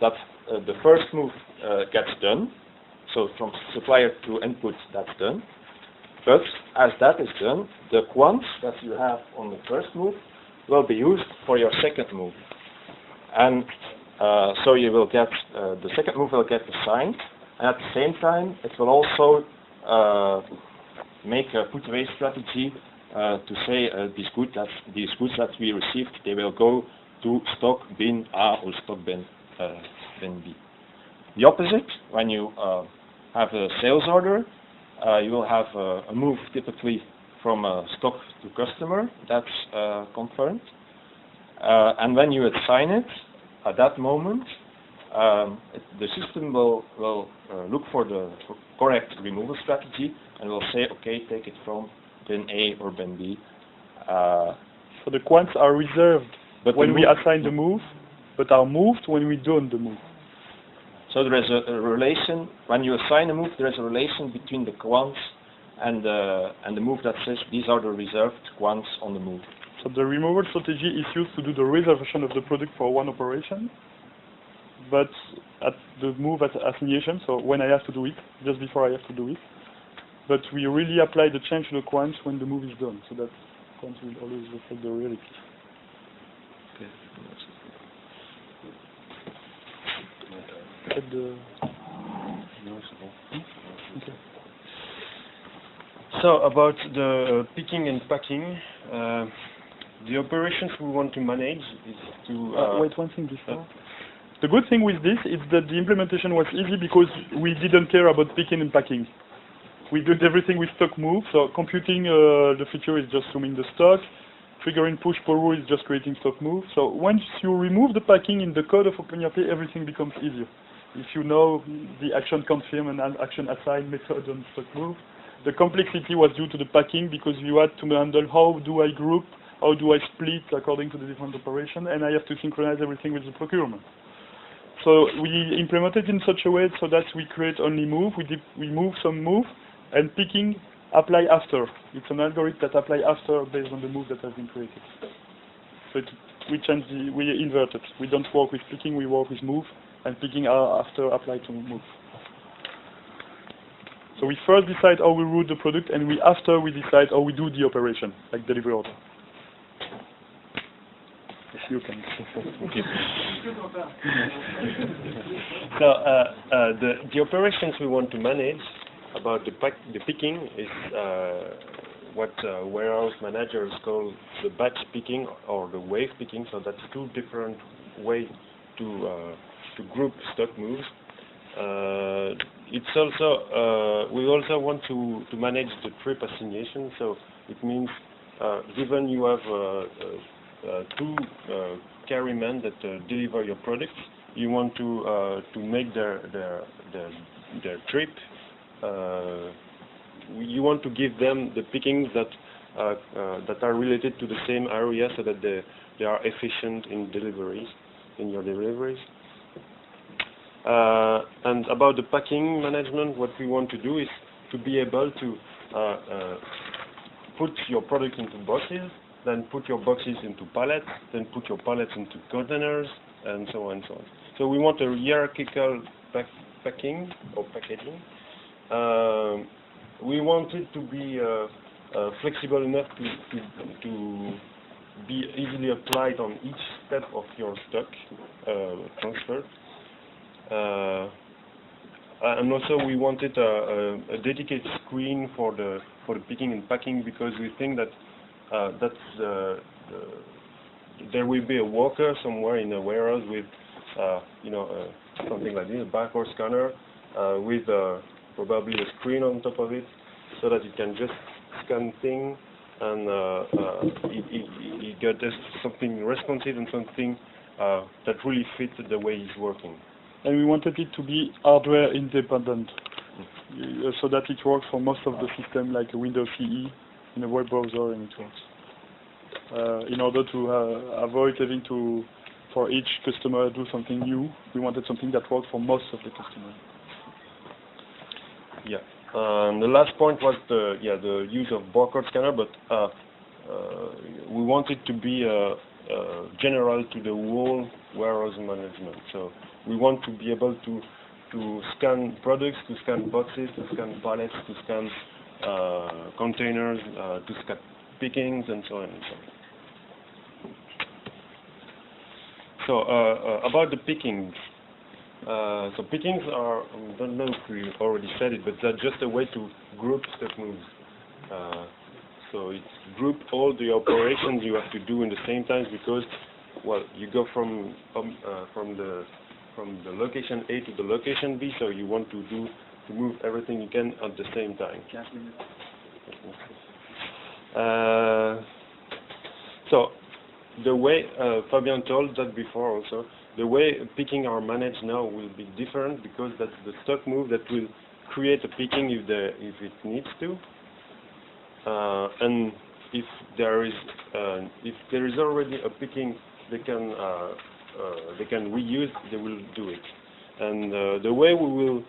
That the first move gets done. So from supplier to input, that's done. But as that is done, the quants that you have on the first move will be used for your second move. And so you will get, the second move will get assigned. And at the same time, it will also make a put away strategy to say these goods that we received, they will go to stock bin A or stock bin B. The opposite, when you have a sales order, you will have a move typically from stock to customer, that's confirmed. And when you assign it, at that moment, the system will look for the correct removal strategy and will say, okay, take it from bin A or bin B. So the quants are reserved But when we assign the move, but are moved when we don't the move. So there is a relation, when you assign a move, there is a relation between the quants and the move that says these are the reserved quants on the move. So the removal strategy is used to do the reservation of the product for one operation, but at the move at assignation, so when I have to do it, just before I have to do it, but we really apply the change to the quants when the move is done, so that quants will always reflect the reality. Okay. Okay. So about the picking and packing, the operations we want to manage is to... wait, one thing before. The good thing with this is that the implementation was easy because we didn't care about picking and packing. We did everything with stock move, so computing the feature is just zooming the stock, triggering push pull rule is just creating stock move. So once you remove the packing in the code of OpenERP, everything becomes easier. If you know the action confirm and action assign method on stock move, the complexity was due to the packing because you had to handle how do I group, how do I split according to the different operation, and I have to synchronize everything with the procurement. So we implemented in such a way so that we create only move, we move some move, and picking apply after. It's an algorithm that apply after based on the move that has been created. So we invert it. We don't work with picking, we work with move, and picking after apply to move. So we first decide how we route the product, and after we decide how we do the operation, like delivery order. If you can. So the operations we want to manage about the picking is what warehouse managers call the batch picking or the wave picking. So that's two different ways to group stock moves. It's also we also want to manage the trip assignation. So it means given you have two carrymen that deliver your products, you want to make their trip. You want to give them the pickings that are related to the same area, so that they are efficient in your deliveries. And about the packing management, what we want to do is to be able to put your product into boxes, then put your boxes into pallets, then put your pallets into containers, and so on and so on. So we want a hierarchical packing or packaging. We want it to be flexible enough to be easily applied on each step of your stock transfer. And also we wanted a dedicated screen for the picking and packing, because we think that there will be a worker somewhere in a warehouse with something like this, a barcode scanner with probably a screen on top of it, so that it can just scan things and it got something responsive and something that really fits the way it's working. And we wanted it to be hardware independent, so that it works for most of the system, like a Windows CE in a web browser, and it works. In order to avoid having to, for each customer, do something new, we wanted something that works for most of the customers. Yeah. The last point was the use of barcode scanner, but we want it to be general to the whole warehouse management. So we want to be able to scan products, to scan boxes, to scan pallets, to scan containers, to scan pickings, and so on and so on. So about the pickings. So pickings are, I don't know if we already said it, but they're just a way to group stock moves. So it's group all the operations you have to do in the same time, because, well, you go from the location A to the location B, so you want to move everything you can at the same time. So the way Fabien told that before also, the way picking are managed now will be different because that's the stock move that will create a picking if it needs to, and if there is already a picking, they can reuse. They will do it, and the way we will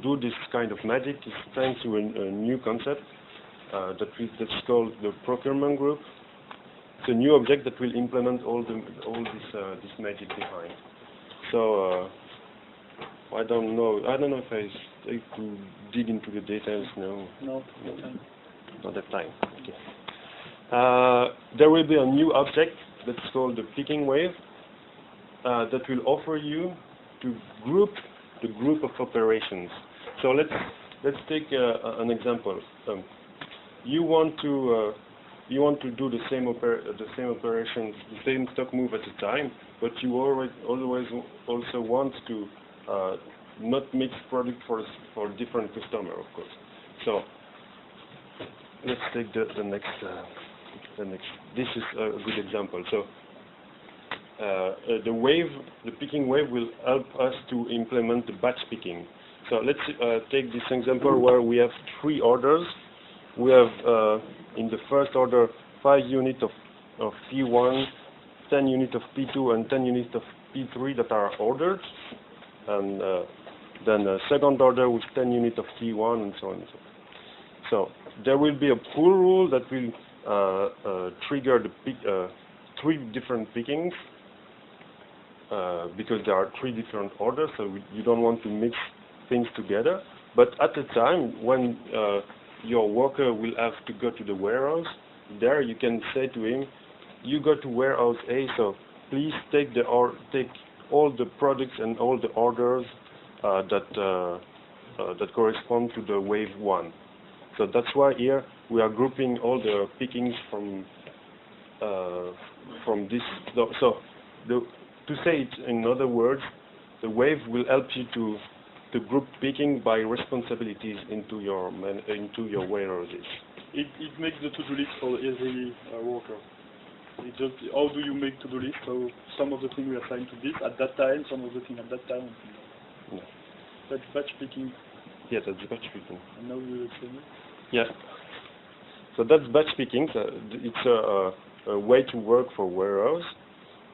do this kind of magic is thanks to a new concept that's called the procurement group. It's a new object that will implement all this magic behind. So I don't know if I take to dig into the details now. No. Not that time. Okay. There will be a new object that's called the picking wave that will offer you to group the group of operations. So let's take an example. You want to do the same operations, the same stock move at a time, but you always also want to not mix product for different customer, of course. So let's take the next. This is a good example. So the picking wave will help us to implement the batch picking. So let's take this example where we have 3 orders. We have in the first order 5 units of P1, 10 units of P2, and 10 units of P3 that are ordered, and then a second order with 10 units of P1 and so on and so on. So there will be a pull rule that will trigger the 3 different pickings because there are 3 different orders, so you don't want to mix things together. But at the time when your worker will have to go to the warehouse, there you can say to him, you go to warehouse A, so please take all the products and all the orders that correspond to the wave 1. So that's why here we are grouping all the pickings from this. So to say it in other words, the wave will help you to group picking by responsibilities into your warehouses. It makes the to-do list for every worker. It just, how do you make to-do list? So some of the things we assign to this at that time, some of the things at that time. Yeah. That's batch picking. Yeah, that's batch picking. And now we will explain it. Yeah. So that's batch picking. So it's a way to work for warehouse.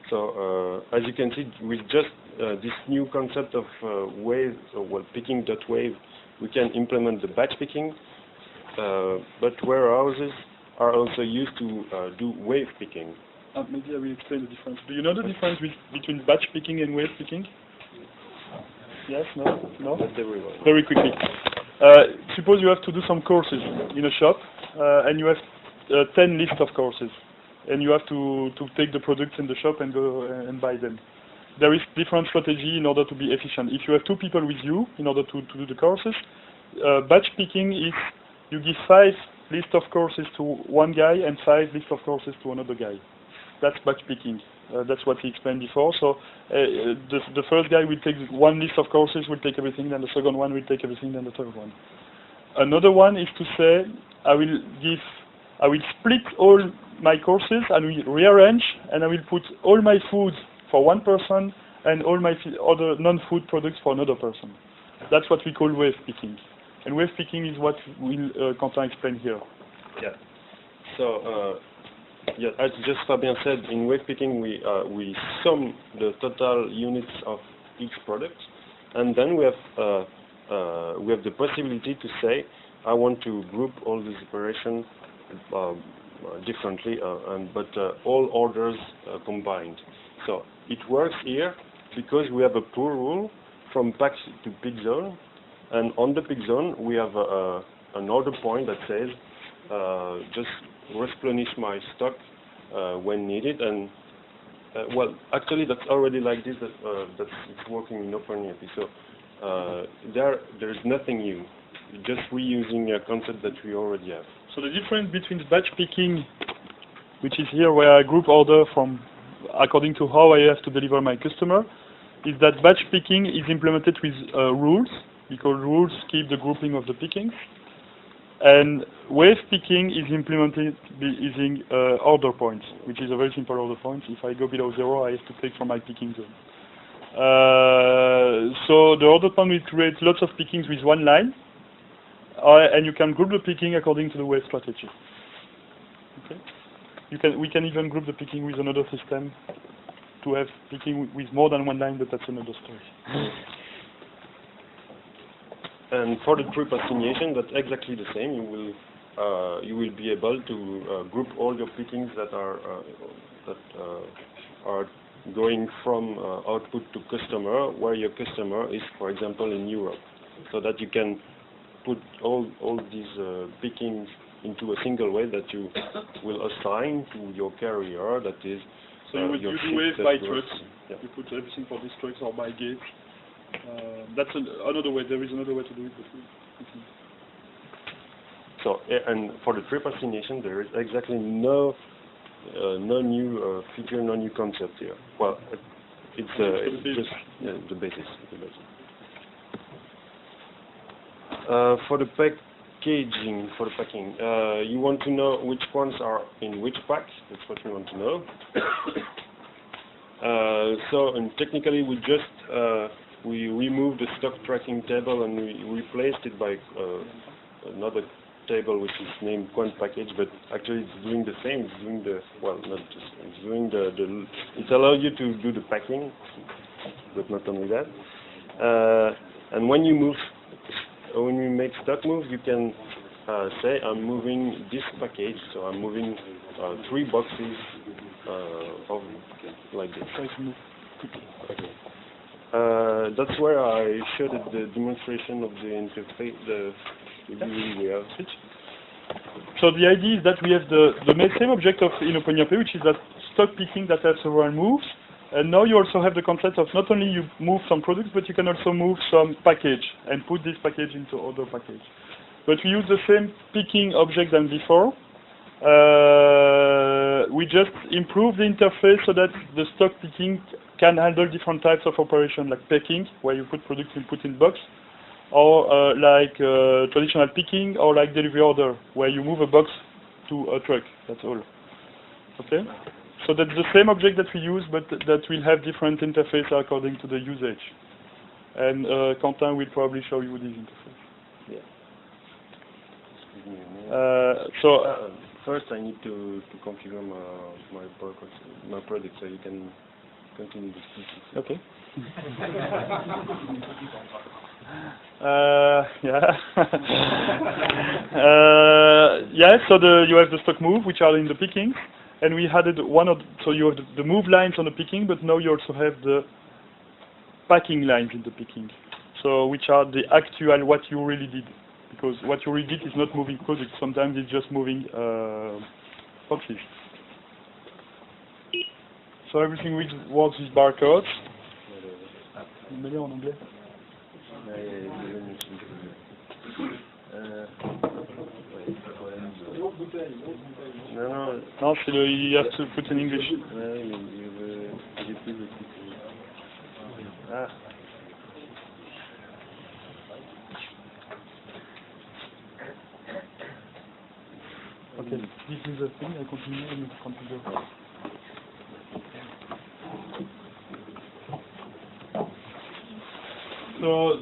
So as you can see, with just this new concept of wave, picking.wave, we can implement the batch picking. But warehouses are also used to do wave picking. Maybe I will explain the difference. Do you know the difference between batch picking and wave picking? Yes, no? No? Not everyone. Very quickly. Suppose you have to do some courses in a shop, and you have 10 lists of courses, and you have to take the products in the shop and go and buy them. There is different strategy in order to be efficient. If you have 2 people with you in order to do the courses, batch picking is you give 5 lists of courses to one guy and 5 lists of courses to another guy. That's batch picking. That's what he explained before. So the first guy will take 1 list of courses, will take everything, then the second one will take everything, then the third one. Another one is to say, I will split all my courses and will rearrange, and I will put all my food for one person and all my other non-food products for another person. That's what we call wave picking. And wave picking is what will Quentin explain here. Yeah. So, yeah, as just Fabien said, in wave picking we sum the total units of each product, and then we have the possibility to say, I want to group all these operations differently, but all orders combined. So it works here because we have a pull rule from pack to pick zone, and on the pick zone we have an order point that says just replenish my stock when needed. And well, actually that's already like this. That's it's working in OpenERP. So there's nothing new. Just reusing a concept that we already have. So the difference between batch picking, which is here where I group order from according to how I have to deliver my customer, is that batch picking is implemented with rules, because rules keep the grouping of the pickings. And wave picking is implemented using order points, which is a very simple order point. If I go below 0, I have to click from my picking zone. So the order point will create lots of pickings with one line, and you can group the picking according to the wave strategy. Okay? We can even group the picking with another system to have picking with more than one line, but that's another story. And for the trip assignation, that's exactly the same. You will be able to group all your pickings that are going from output to customer, where your customer is, for example, in Europe, so that you can put all these pickings into a single way that you will assign to your carrier. That is. So you do wave by trucks. Yeah. You put everything for these trucks or by gauge. That's another way. There is another way to do it. But so, and for the trip assignation, there is exactly no new feature, no new concept here. Well, it's just the basis. For the packaging, for the packing, you want to know which ones are in which packs. That's what you want to know. So, and technically, we just we removed the stock tracking table and we replaced it by another table which is named Quant package, but actually it's doing the same. It's doing the, well, not just, it's doing it allows you to do the packing, but not only that. And when you make stock moves, you can say I'm moving this package, so I'm moving 3 boxes of like this. Okay. That's where I showed the demonstration of the interface, the viewing we have. So the idea is that we have the same object in OpenERP, which is that stock picking that has several moves. And now you also have the concept of not only you move some products, but you can also move some package and put this package into other package. But we use the same picking object than before. We just improve the interface so that the stock picking can handle different types of operation, like packing, where you put products and put in box, or like traditional picking, or like delivery order, where you move a box to a truck. That's all. Okay? So that's the same object that we use, but that will have different interface according to the usage. And Quentin will probably show you this interface. Yeah. First, I need to configure my product, so you can continue this. Okay. So you have the stock move, which are in the picking, and we added so you have the move lines on the picking, but now you also have the packing lines in the picking, so which are the actual what you really did. Because what you really did is not moving products, sometimes it's just moving boxes. So everything works with barcodes. En anglais? No, you have to put in English. Okay, this is the thing, I continue and you configure. So,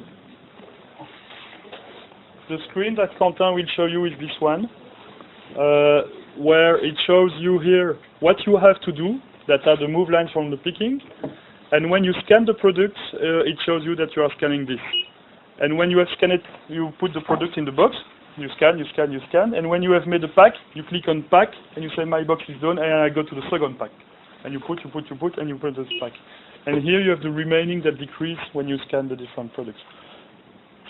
the screen that Quentin will show you is this one, where it shows you here what you have to do, that are the move lines from the picking, and when you scan the products, it shows you that you are scanning this. And when you have scanned it, you put the product in the box. You scan, and when you have made a pack, you click on pack, and you say my box is done, and I go to the second pack. And you put, and you put this pack. And here you have the remaining that decrease when you scan the different products.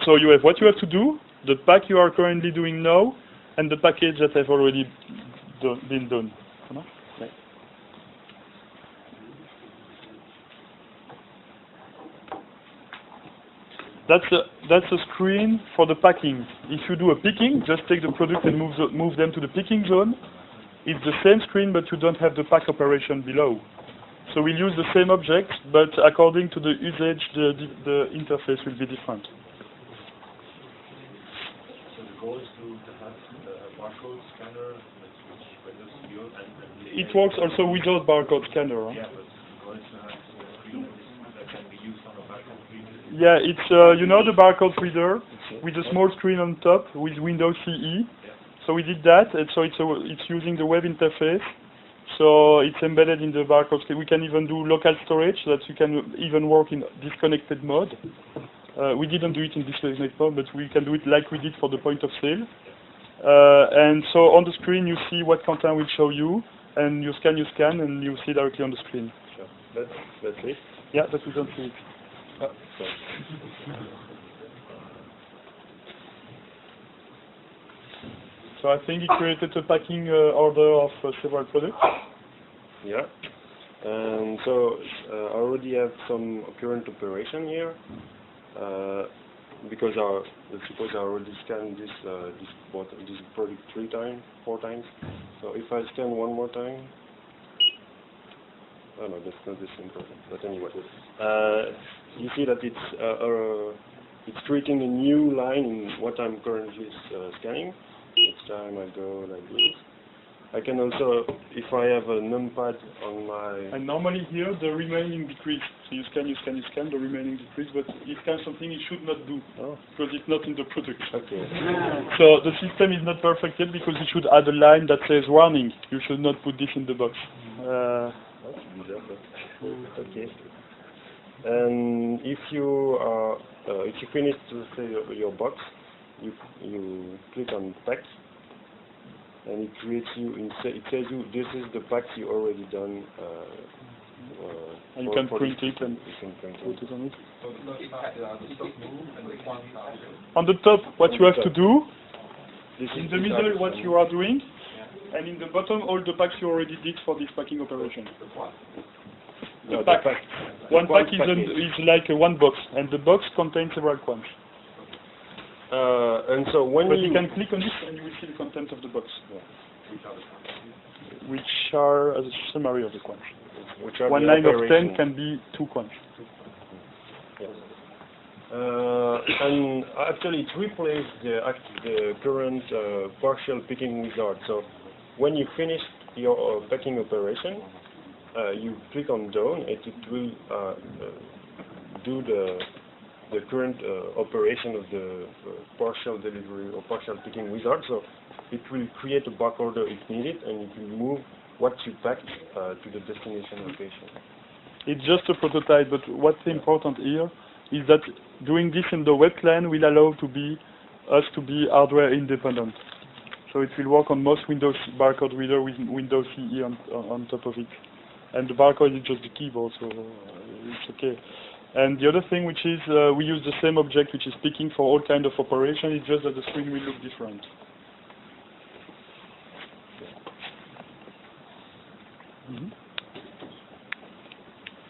So you have what you have to do, the pack you are currently doing now, and the package that have already been done. That's a screen for the packing. If you do a picking, just take the product and move them to the picking zone. It's the same screen, but you don't have the pack operation below. So we'll use the same object, but according to the usage, the interface will be different. So the goal is to have barcode scanner which Windows use and It works also without barcode scanner. Huh? yeah, but it also has a screen that can be used on a barcode reader. Yeah, it's you know the barcode reader with a small screen on top with Windows CE. So we did that, and so it's using the web interface. So it's embedded in the barcode. We can even do local storage so that you can even work in disconnected mode. We didn't do it in disconnected mode, but we can do it like we did for the point of sale. And so on the screen you see what Quentin will show you, and you scan, and you see directly on the screen. Sure. That's it. Yeah, but we don't see it. Oh, sorry. So I think he created a packing order of several products. Yeah. And so I already have some current operation here. Because suppose I already scanned this product 4 times. So if I scan one more time, oh no, that's not the same problem. But anyway, you see that it's creating a new line in what I'm currently scanning. Each time I go like this. I can also, if I have a numpad on my... And normally here, the remaining decrease. So you scan, the remaining decrease, but it scans something it should not do, because it's not in the product. Okay. So the system is not perfect yet, because it should add a line that says warning. You should not put this in the box. Okay. And if you finish to say your box, you click on pack. And it creates you. It says you this is the pack you already done. And you can print it and you can print put it on it. So the first the stock move and the one On the top, what you have to do. This In is the middle, what you are doing, and in the bottom, all the packs you already did for this packing operation. No, pack. One pack is like one box, and the box contains several quants. And so when But you can click on it and you will see the content of the box, which are a summary of the quants. which are 1 the line of 10 operations. can be 2 quants. Yes. And actually it replaced the current partial picking wizard. So when you finish your packing operation, you click on done and it will do the current operation of the partial delivery or partial picking wizard. So it will create a back order if needed, and it will move what you packed to the destination location. It's just a prototype, but what's important here is that doing this in the web client will allow us to be hardware independent. So it will work on most Windows barcode reader with Windows CE on top of it. And the barcode is just the keyboard, so it's okay. And the other thing, which is we use the same object, which is picking for all kind of operation. It's just that the screen will look different. Mm-hmm.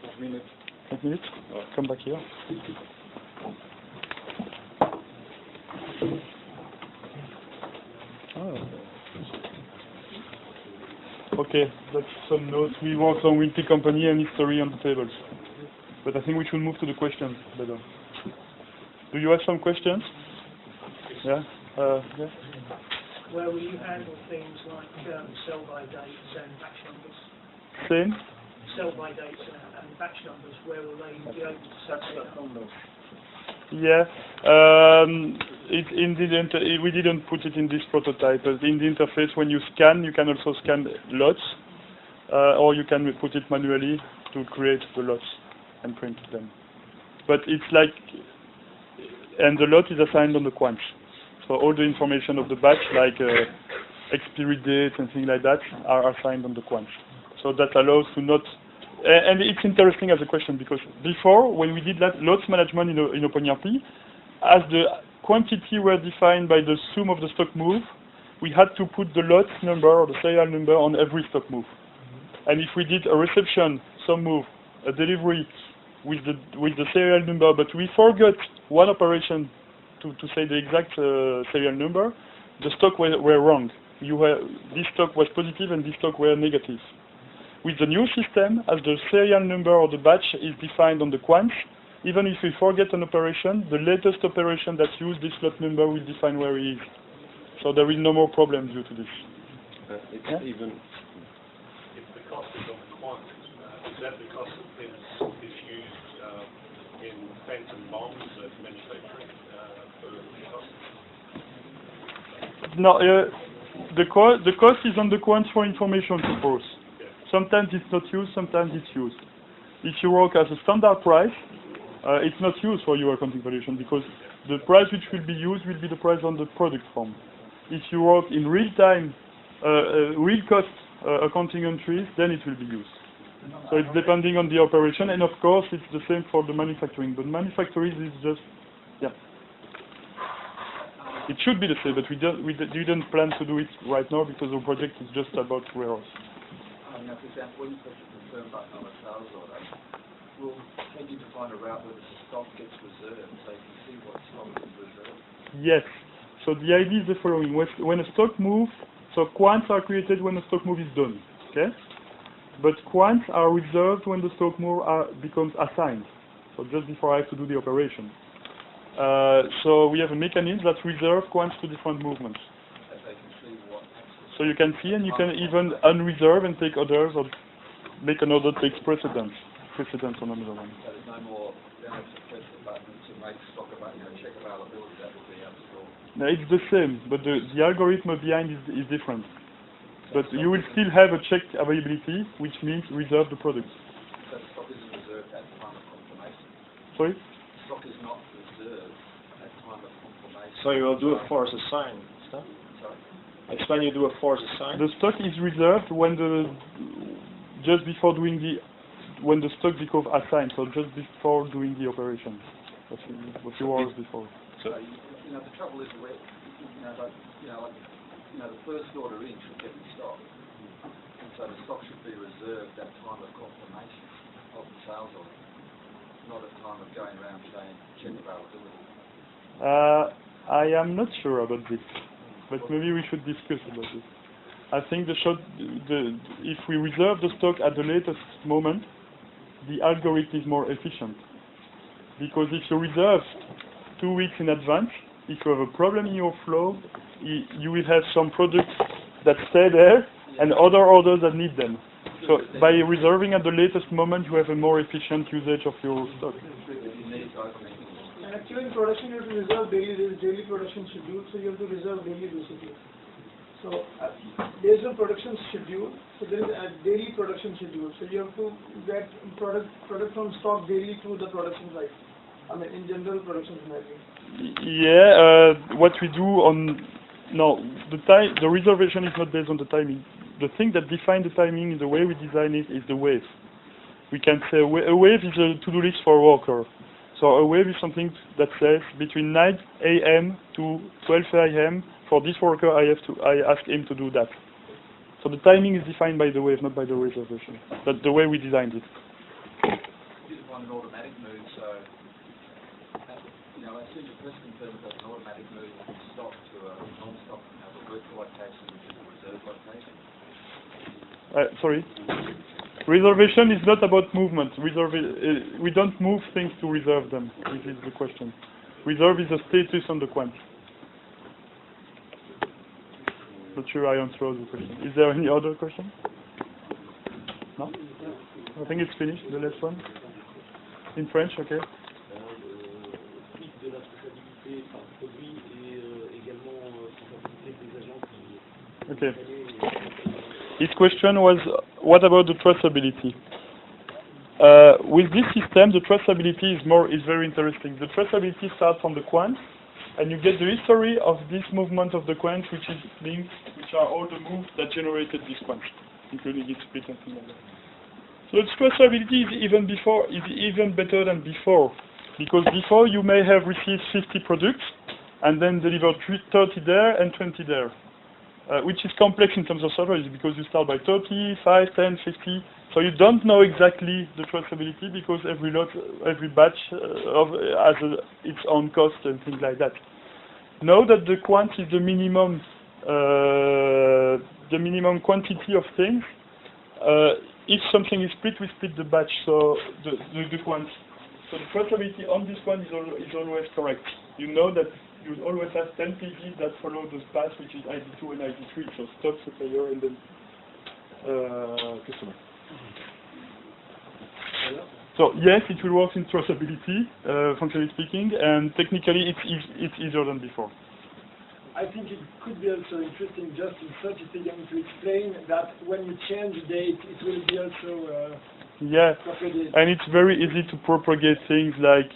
5 minutes. 5 minutes? Come back here. Oh. Okay, that's some notes. We worked on Winty Company and history on the tables. But I think we should move to the questions better. Do you have some questions? Yeah? Yeah? Where will you handle things like sell-by dates and batch numbers? Same? Sell-by dates and batch numbers, where will they be able to set that numbers? Yeah. We didn't put it in this prototype. But in the interface, when you scan, you can also scan lots, or you can put it manually to create the lots and print them. But it's like, and the lot is assigned on the quants. So all the information of the batch, like expiry date and things like that, are assigned on the quants. So that allows to not, and it's interesting as a question, because before, when we did that lots management in OpenERP, as the quantity were defined by the sum of the stock move, we had to put the lot number or the serial number on every stock move. And if we did a reception, some move, a delivery with the serial number, but we forgot one operation to say the exact serial number, the stock were wrong. This stock was positive and this stock were negative. With the new system, as the serial number or the batch is defined on the quants, even if we forget an operation, the latest operation that uses this lot number will define where it is. So there is no more problem due to this. It's Yeah. even If the cost is on the quant, is that the cost that is used in phantom bombs that manufacturing for the cost? No, the cost is on the quant for information purpose. Sometimes it's not used, sometimes it's used. If you work as a standard price, it's not used for your accounting valuation because the price which will be used will be the price on the product form. If you work in real time, real cost accounting entries, then it will be used. So it's depending on the operation, and of course it's the same for the manufacturing. But manufacturing is just, yeah. It should be the same, but we didn't plan to do it right now because our project is just about warehouse. Now, for example, when you press the confirm button on a sales order, we'll take you to find a route where the stock gets reserved, so you can see what stock is reserved. Yes. So the idea is the following: when a stock move, so quants are created when a stock move is done, okay? But quants are reserved when the stock move becomes assigned, so just before I have to do the operation. So we have a mechanism that reserves quants to different movements. So you can see, and you can even unreserve and take others, or make another takes precedence on another one. So there's no more, you don't have to press the button to make stock about, check availability, that will be out of store. No, it's the same, but the algorithm behind is different. But you will still have a check availability, which means reserve the products. So the stock isn't reserved at the time of confirmation. Sorry? Stock is not reserved at time of confirmation. so you will do a force assign. Sorry? It's when you do a force assign. The stock is reserved when just before doing when the stock becomes assigned, so just before doing the operation. What you was before. So, the trouble is where, the first order in should get in stock. And so the stock should be reserved at time of confirmation of the sales order, not at time of going around saying check availability. I am not sure about this, but maybe we should discuss about this. I think if we reserve the stock at the latest moment, the algorithm is more efficient. Because if you reserve 2 weeks in advance, if you have a problem in your flow, you will have some products that stay there and other orders that need them. So by reserving at the latest moment, you have a more efficient usage of your stock. And actually in production you have to reserve daily, there is daily production schedule, so you have to reserve daily basically. So based on production schedule, so there is a daily production schedule, so you have to get product from stock daily to the production site. I mean in general production scenario. Yeah, what we do the reservation is not based on the timing. The thing that defines the timing in the way we design it is the wave. We can say a wave is a to-do list for a worker. So a wave is something that says between 9 a.m. to 12 a.m. for this worker I ask him to do that. So the timing is defined by the wave, not by the reservation. That's the way we designed it. You want an automatic move, so as soon as you press confirm, it does an automatic move from stock to a non-stock, a virtual location, which is a reserve location. Sorry. Reservation is not about movement. We don't move things to reserve them. This is the question. Reserve is a status on the quant. Not sure I answered the question. Is there any other question? No? I think it's finished, the last one. In French, okay. Okay. His question was, what about the traceability? With this system, the traceability is very interesting. The traceability starts from the quant, and you get the history of this movement of the quant, which are all the moves that generated this quant, including its split and things like that. So its traceability is even better than before, because before you may have received 50 products and then delivered 30 there and 20 there. Which is complex in terms of storage because you start by 30, 5, 10, 50. So you don't know exactly the traceability because every batch has its own cost and things like that. Know that the quant is the minimum quantity of things. If something is split, we split the batch. So the quant. So the traceability on this one is always correct. You know that you always have 10 pages that follow the path, which is ID2 and ID3, so stock, supplier, and then customer. So yes, it will work in traceability, functionally speaking, and technically it's easier than before. I think it could be also interesting just in 30 seconds to explain that when you change the date, it will be also propagated. And it's very easy to propagate things like,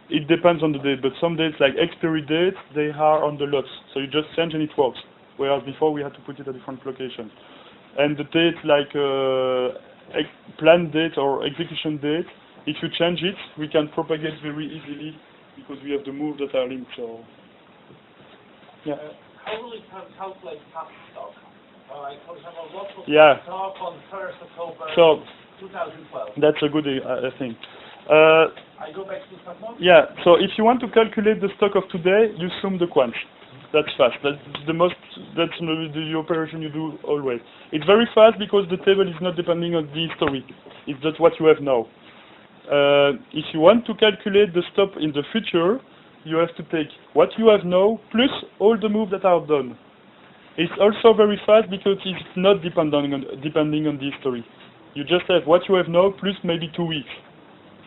it depends on the date, but some dates like expiry dates, they are on the lots, so you just change and it works, whereas before we had to put it at different locations. And the date like planned date or execution date, if you change it, we can propagate very easily because we have the moves that are linked. So, yeah. How will it calculate past stock? For example, what was stock on 1st October 2012? That's a good thing. I go back to stock mode? Yeah, so if you want to calculate the stock of today, you sum the quants. That's fast. That's the operation you do always. It's very fast because the table is not depending on the history. It's just what you have now. If you want to calculate the stock in the future, you have to take what you have now plus all the moves that are done. It's also very fast because it's not depending on the history. You just have what you have now plus maybe 2 weeks.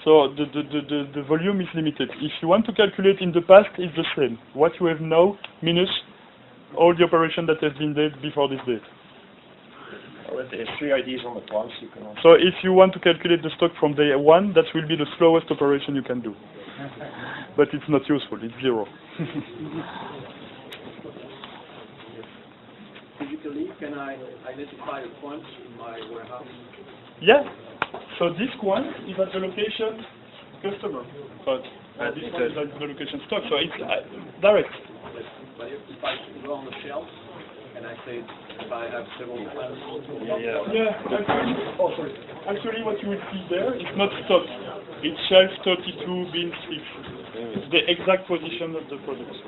So the volume is limited. If you want to calculate in the past, it's the same. What you have now minus all the operation that has been done before this date. With the history IDs on the quants, you can also... So if you want to calculate the stock from day one, that will be the slowest operation you can do. But it's not useful, it's 0. Physically, can I identify a quant in my warehouse? Yeah. So this quant is at the location customer, but this one is at the location stock, so it's direct. But if I go on the shelf and I say if I have several quants, Actually what you will see there is not stock. It's shelf 32 bin 6. It's the exact position of the product.